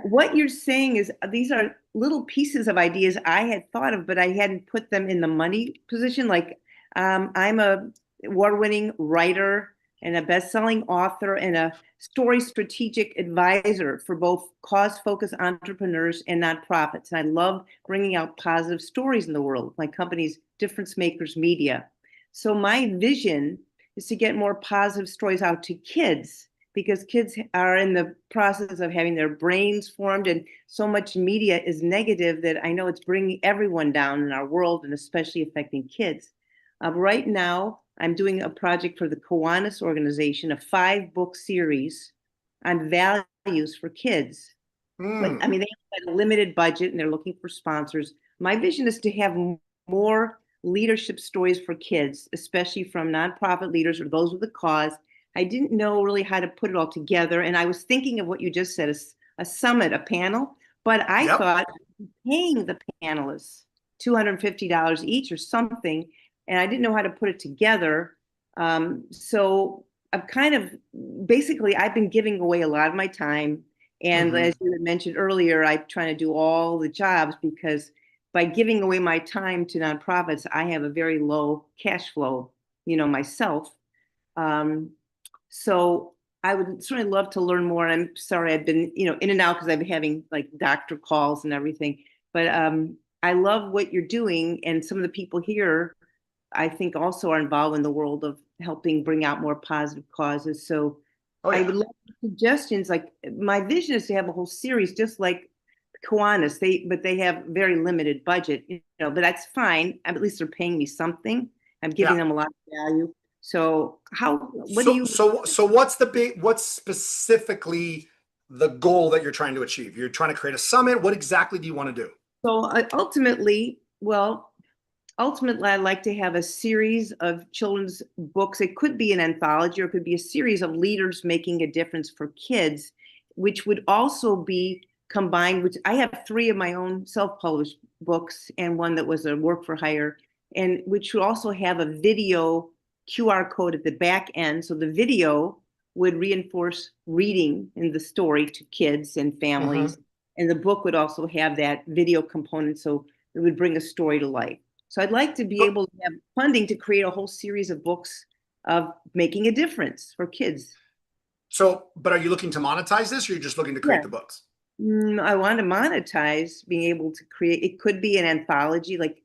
What you're saying is these are little pieces of ideas I had thought of, but I hadn't put them in the money position. Like I'm a award-winning writer and a best-selling author and a story strategic advisor for both cause-focused entrepreneurs and nonprofits. And I love bringing out positive stories in the world. My company's Difference Makers Media. So my vision is to get more positive stories out to kids because kids are in the process of having their brains formed and so much media is negative that I know it's bringing everyone down in our world and especially affecting kids. Right now, I'm doing a project for the Kiwanis organization, a 5-book series on values for kids. Like, I mean, they have a limited budget and they're looking for sponsors. My vision is to have more leadership stories for kids, especially from nonprofit leaders or those with a cause. I didn't know really how to put it all together. And I was thinking of what you just said, a summit, a panel, but I thought paying the panelists $250 each or something, and I didn't know how to put it together. So I've kind of, basically, I've been giving away a lot of my time. And as you had mentioned earlier, I'm trying to do all the jobs because by giving away my time to nonprofits, I have a very low cash flow, myself. So I would certainly love to learn more. And I'm sorry, I've been, in and out because I've been having like doctor calls and everything. But I love what you're doing. And some of the people here, I think also are involved in the world of helping bring out more positive causes. So I would love suggestions. Like my vision is to have a whole series, just like Kiwanis. But they have very limited budget, but that's fine. At least they're paying me something. I'm giving them a lot of value. So what's specifically the goal that you're trying to achieve? You're trying to create a summit. What exactly do you want to do? So ultimately, I'd like to have a series of children's books. It could be an anthology or it could be a series of leaders making a difference for kids, which would also be combined with, I have 3 of my own self-published books and one that was a work for hire, and which would also have a video QR code at the back end. So the video would reinforce reading in the story to kids and families. And the book would also have that video component. So it would bring a story to life. So I'd like to be able to have funding to create a whole series of books of making a difference for kids. So, but are you looking to monetize this or you're just looking to create the books? I want to monetize being able to create, it could be an anthology, like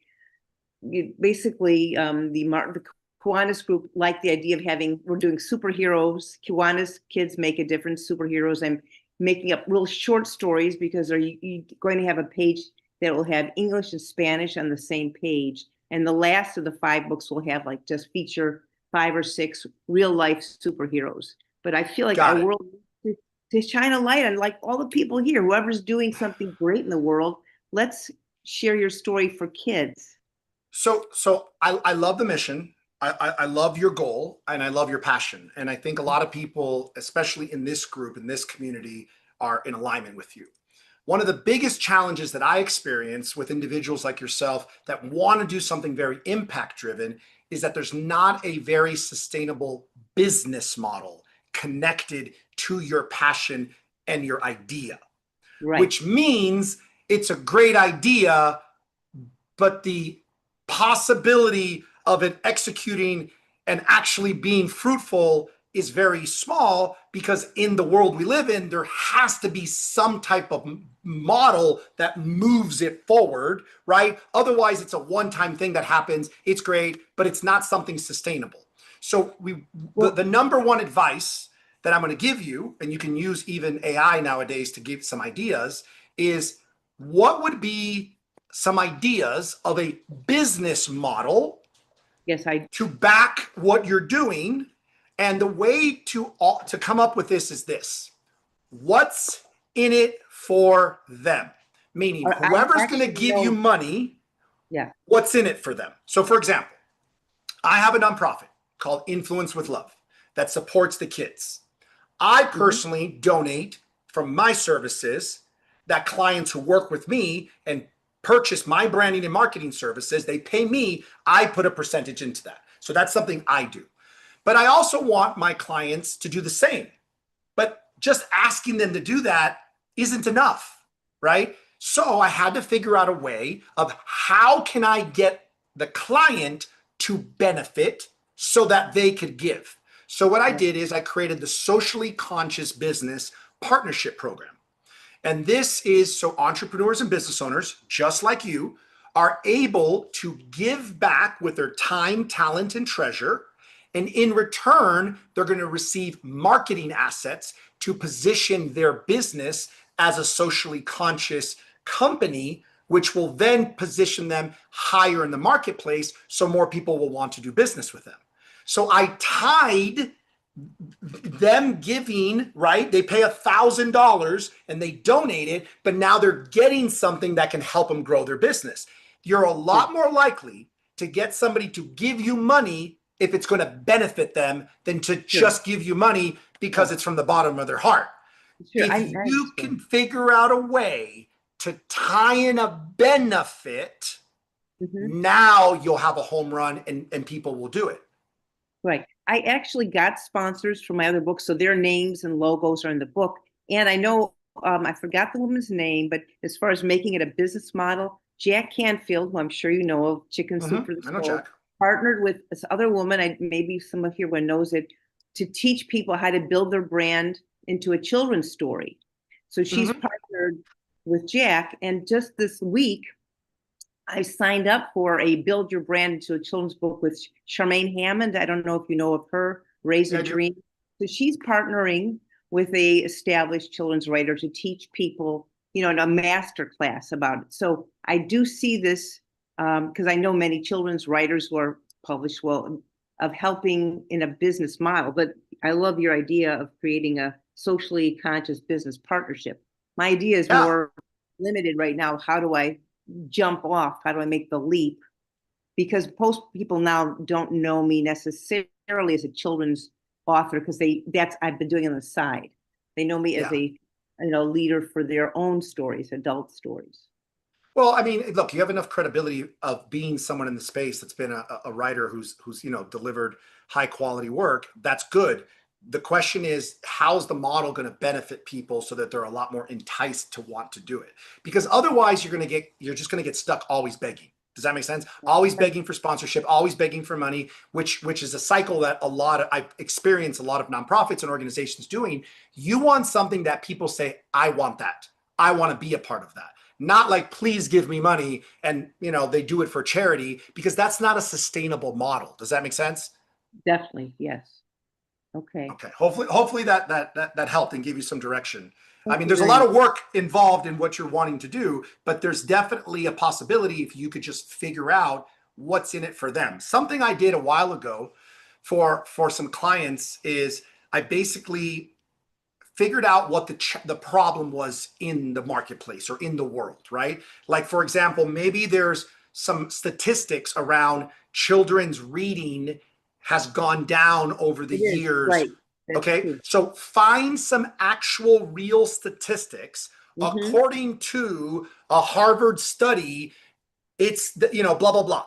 basically the Kiwanis group like the idea of we're doing superheroes. Kiwanis kids make a difference, superheroes. I'm making up real short stories because you're going to have a page that will have English and Spanish on the same page. And the last of the 5 books will have like just feature 5 or 6 real life superheroes. But I feel like our world to shine a light on like all the people here, whoever's doing something great in the world, let's share your story for kids. So I love the mission. I love your goal and I love your passion. And I think a lot of people, especially in this group, in this community, are in alignment with you. One of the biggest challenges that I experience with individuals like yourself that want to do something very impact driven is that there's not a very sustainable business model connected to your passion and your idea, which means it's a great idea, but the possibility of it executing and actually being fruitful is very small because in the world we live in, there has to be some type of model that moves it forward, right? Otherwise, it's a one-time thing that happens. It's great, but it's not something sustainable. So the number one advice that I'm going to give you, and you can use even AI nowadays to give some ideas, is what would be some ideas of a business model to back what you're doing. And the way to come up with this is this: what's in it for them? Meaning whoever's going to give you money, Yeah. What's in it for them? So for example, I have a nonprofit called Influence with Love that supports the kids. I personally donate from my services that clients who work with me and purchase my branding and marketing services, they pay me, I put a percentage into that. So that's something I do. But I also want my clients to do the same. But just asking them to do that isn't enough, right? So I had to figure out a way of how can I get the client to benefit so that they could give. So what I did is I created the Socially Conscious Business Partnership Program. And this is so entrepreneurs and business owners, just like you, are able to give back with their time, talent, and treasure. And in return, they're going to receive marketing assets to position their business as a socially conscious company, which will then position them higher in the marketplace so more people will want to do business with them. So I tied them giving, right? They pay $1,000 and they donate it, but now they're getting something that can help them grow their business. You're a lot more likely to get somebody to give you money if it's going to benefit them than to just give you money because it's from the bottom of their heart. If you can figure out a way to tie in a benefit, now you'll have a home run and people will do it. Right. I actually got sponsors for my other books, so their names and logos are in the book. And I know, I forgot the woman's name, but as far as making it a business model, Jack Canfield, who I'm sure you know of, Chicken Soup for the Soul, partnered with this other woman, maybe some of you knows it, to teach people how to build their brand into a children's story. So she's partnered with Jack, and just this week, I signed up for a Build Your Brand into a children's book with Charmaine Hammond. I don't know if you know of her, Raise a Dream. So she's partnering with a established children's writer to teach people, in a master class about it. So I do see this because I know many children's writers who are published, of helping in a business model. But I love your idea of creating a socially conscious business partnership. My idea is more limited right now. How do I jump off? How do I make the leap? Because most people now don't know me necessarily as a children's author because I've been doing it on the side. They know me as a leader for their own stories, adult stories. Well, I mean, look, you have enough credibility of being someone in the space that's been a writer who's delivered high quality work. That's good. The question is, how's the model going to benefit people so that they're a lot more enticed to want to do it? Because otherwise you're just going to get stuck always begging. Does that make sense? Always begging for sponsorship, always begging for money, which is a cycle that I've experienced a lot of nonprofits and organizations doing. You want something that people say, I want that. I want to be a part of that. Not like, please give me money. And, they do it for charity because that's not a sustainable model. Does that make sense? Definitely. Yes. Okay. Hopefully that helped and gave you some direction. I mean, there's a lot of work involved in what you're wanting to do, but there's definitely a possibility if you could just figure out what's in it for them. Something I did a while ago for some clients is I basically figured out what the problem was in the marketplace or in the world, right? Like, for example, maybe there's some statistics around children's reading has gone down over the years. Right. Okay. So find some actual real statistics according to a Harvard study. It's blah, blah, blah.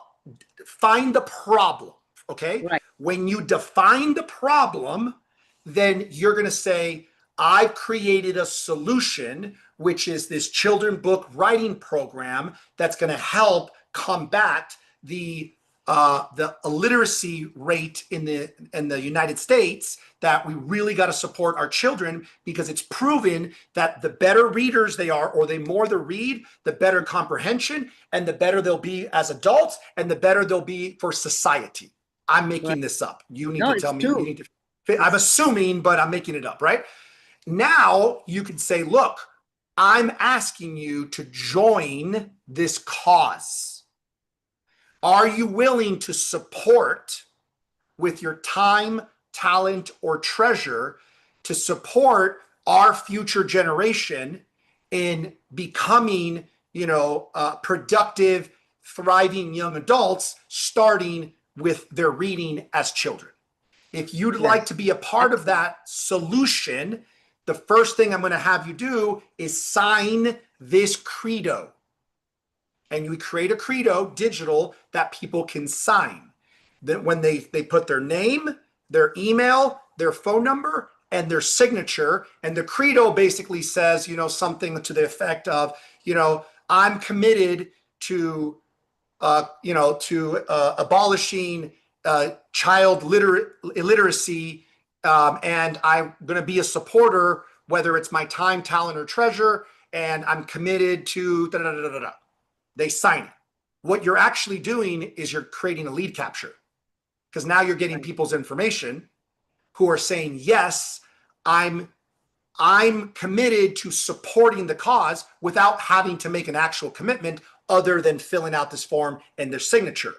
Find the problem. Okay. Right. When you define the problem, then you're going to say, I've created a solution, which is this children book writing program that's going to help combat the illiteracy rate in the United States, that we really got to support our children because it's proven that the better readers they are, or the more they read, the better comprehension and the better they'll be as adults and the better they'll be for society. I'm making this up. You need to tell me. You need to. I'm assuming, but I'm making it up, right? Now you can say, look, I'm asking you to join this cause. Are you willing to support with your time, talent, or treasure to support our future generation in becoming, productive, thriving young adults starting with their reading as children. If you'd like to be a part of that solution, the first thing I'm going to have you do is sign this credo. And you create a credo digital that people can sign. That when they put their name, their email, their phone number, and their signature, and the credo basically says, something to the effect of, I'm committed to, abolishing child illiteracy, and I'm going to be a supporter, whether it's my time, talent, or treasure, and I'm committed to da da da da da. They sign it. What you're actually doing is you're creating a lead capture, because now you're getting people's information who are saying, yes, I'm committed to supporting the cause, without having to make an actual commitment other than filling out this form and their signature.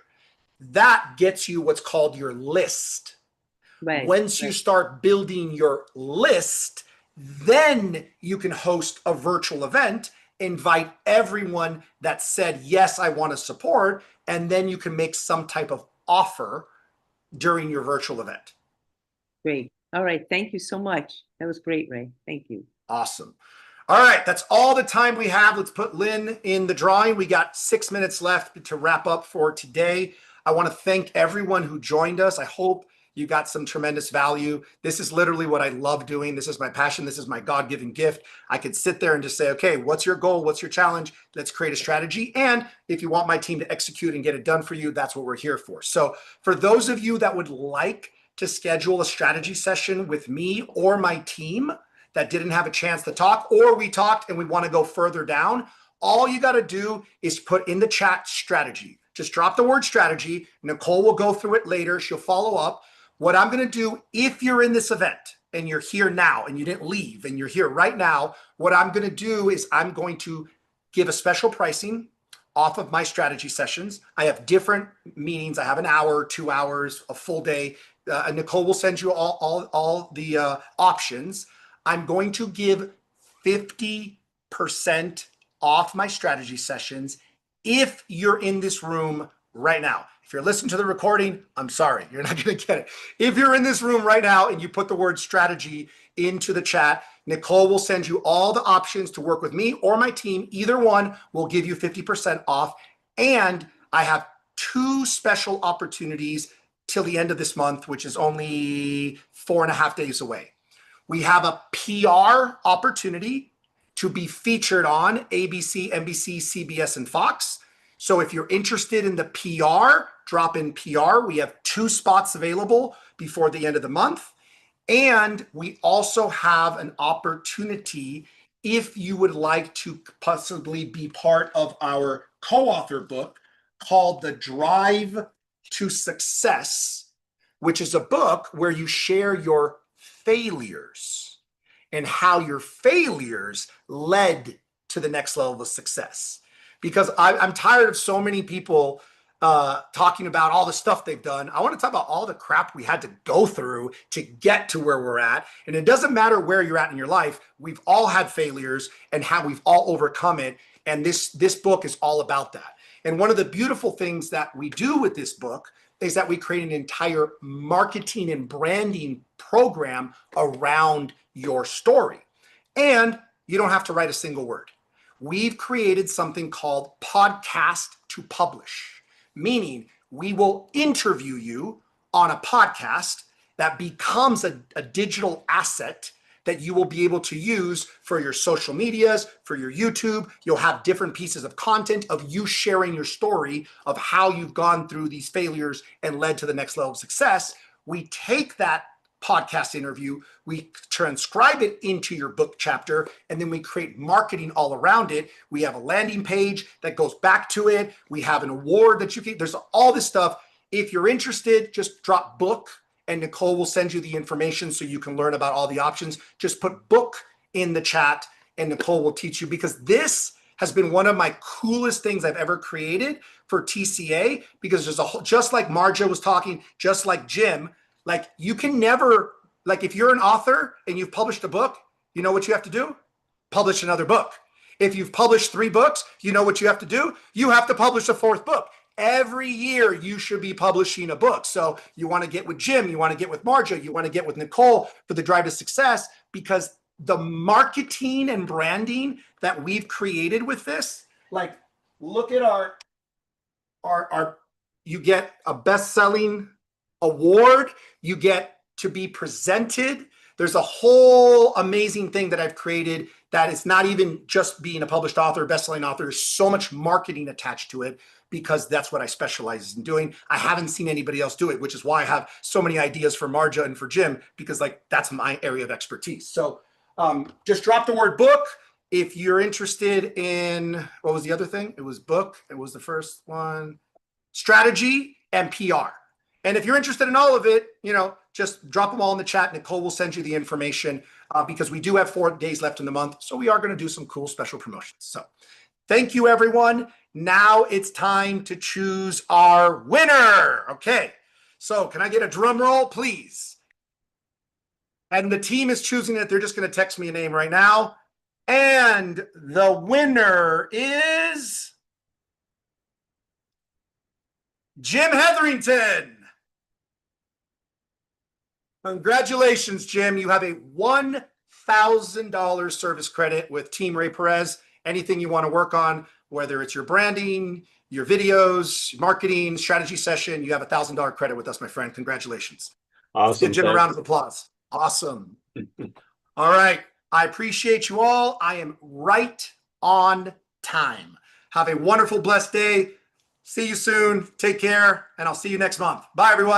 That gets you what's called your list. Once you start building your list, then you can host a virtual event, invite everyone that said, yes, I want to support, and then you can make some type of offer during your virtual event. Great. All right. Thank you so much. That was great, Ray. Thank you. Awesome. All right. That's all the time we have. Let's put Lynn in the drawing. We got 6 minutes left to wrap up for today. I want to thank everyone who joined us. I hope you got some tremendous value. This is literally what I love doing. This is my passion. This is my God-given gift. I could sit there and just say, okay, what's your goal? What's your challenge? Let's create a strategy. And if you want my team to execute and get it done for you, that's what we're here for. So for those of you that would like to schedule a strategy session with me or my team that didn't have a chance to talk, or we talked and we want to go further down, all you got to do is put in the chat strategy. Just drop the word strategy. Nicole will go through it later. She'll follow up. What I'm going to do, if you're in this event and you're here now and you didn't leave and you're here right now, what I'm going to do is I'm going to give a special pricing off of my strategy sessions. I have different meetings. I have an hour, 2 hours, a full day. Nicole will send you all the options. I'm going to give 50% off my strategy sessions if you're in this room right now. If you're listening to the recording, I'm sorry, you're not going to get it. If you're in this room right now and you put the word strategy into the chat, Nicole will send you all the options to work with me or my team. Either one will give you 50% off. And I have 2 special opportunities till the end of this month, which is only 4.5 days away. We have a PR opportunity to be featured on ABC, NBC, CBS, and Fox. So if you're interested in the PR, drop in PR. We have 2 spots available before the end of the month. And we also have an opportunity, if you would like to possibly be part of our co-author book called The Drive to Success, which is a book where you share your failures and how your failures led to the next level of success. Because I'm tired of so many people talking about all the stuff they've done. I want to talk about all the crap we had to go through to get to where we're at. And it doesn't matter where you're at in your life. We've all had failures and how we've all overcome it. And this book is all about that. And one of the beautiful things that we do with this book is that we create an entire marketing and branding program around your story. And you don't have to write a single word. We've created something called podcast to publish, meaning we will interview you on a podcast that becomes a digital asset that you will be able to use for your social medias, for your YouTube. You'll have different pieces of content of you sharing your story of how you've gone through these failures and led to the next level of success. We take that podcast interview, we transcribe it into your book chapter, and then we create marketing all around it. We have a landing page that goes back to it. We have an award that you can, there's all this stuff. If you're interested, just drop book and Nicole will send you the information so you can learn about all the options. Just put book in the chat and Nicole will teach you, because this has been one of my coolest things I've ever created for TCA, because there's a whole, just like Marja was talking, just like Jim, like you can never, like if you're an author and you've published a book, you know what you have to do? Publish another book. If you've published 3 books, you know what you have to do? You have to publish a 4th book. Every year you should be publishing a book. So you want to get with Jim, you want to get with Marja, you want to get with Nicole for the Drive to Success, because the marketing and branding that we've created with this, like, look at our you get a best-selling award, you get to be presented. There's a whole amazing thing that I've created that is not even just being a published author, best-selling author. There's so much marketing attached to it, because that's what I specialize in doing. I haven't seen anybody else do it, which is why I have so many ideas for Marja and for Jim, because like that's my area of expertise. So just drop the word book. If you're interested in, what was the other thing? It was book. It was the first one, strategy and PR. And if you're interested in all of it, just drop them all in the chat. Nicole will send you the information because we do have 4 days left in the month. So we are going to do some cool special promotions. So thank you, everyone. Now it's time to choose our winner. Okay. So can I get a drum roll, please? And the team is choosing it. They're just going to text me a name right now. And the winner is Jim Hetherington. Congratulations, Jim. You have a $1,000 service credit with Team Ray Perez. Anything you want to work on, whether it's your branding, your videos, marketing, strategy session, you have a $1,000 credit with us, my friend. Congratulations. Awesome. Give Jim a round of applause. Awesome. All right. I appreciate you all. I am right on time. Have a wonderful, blessed day. See you soon. Take care, and I'll see you next month. Bye, everyone.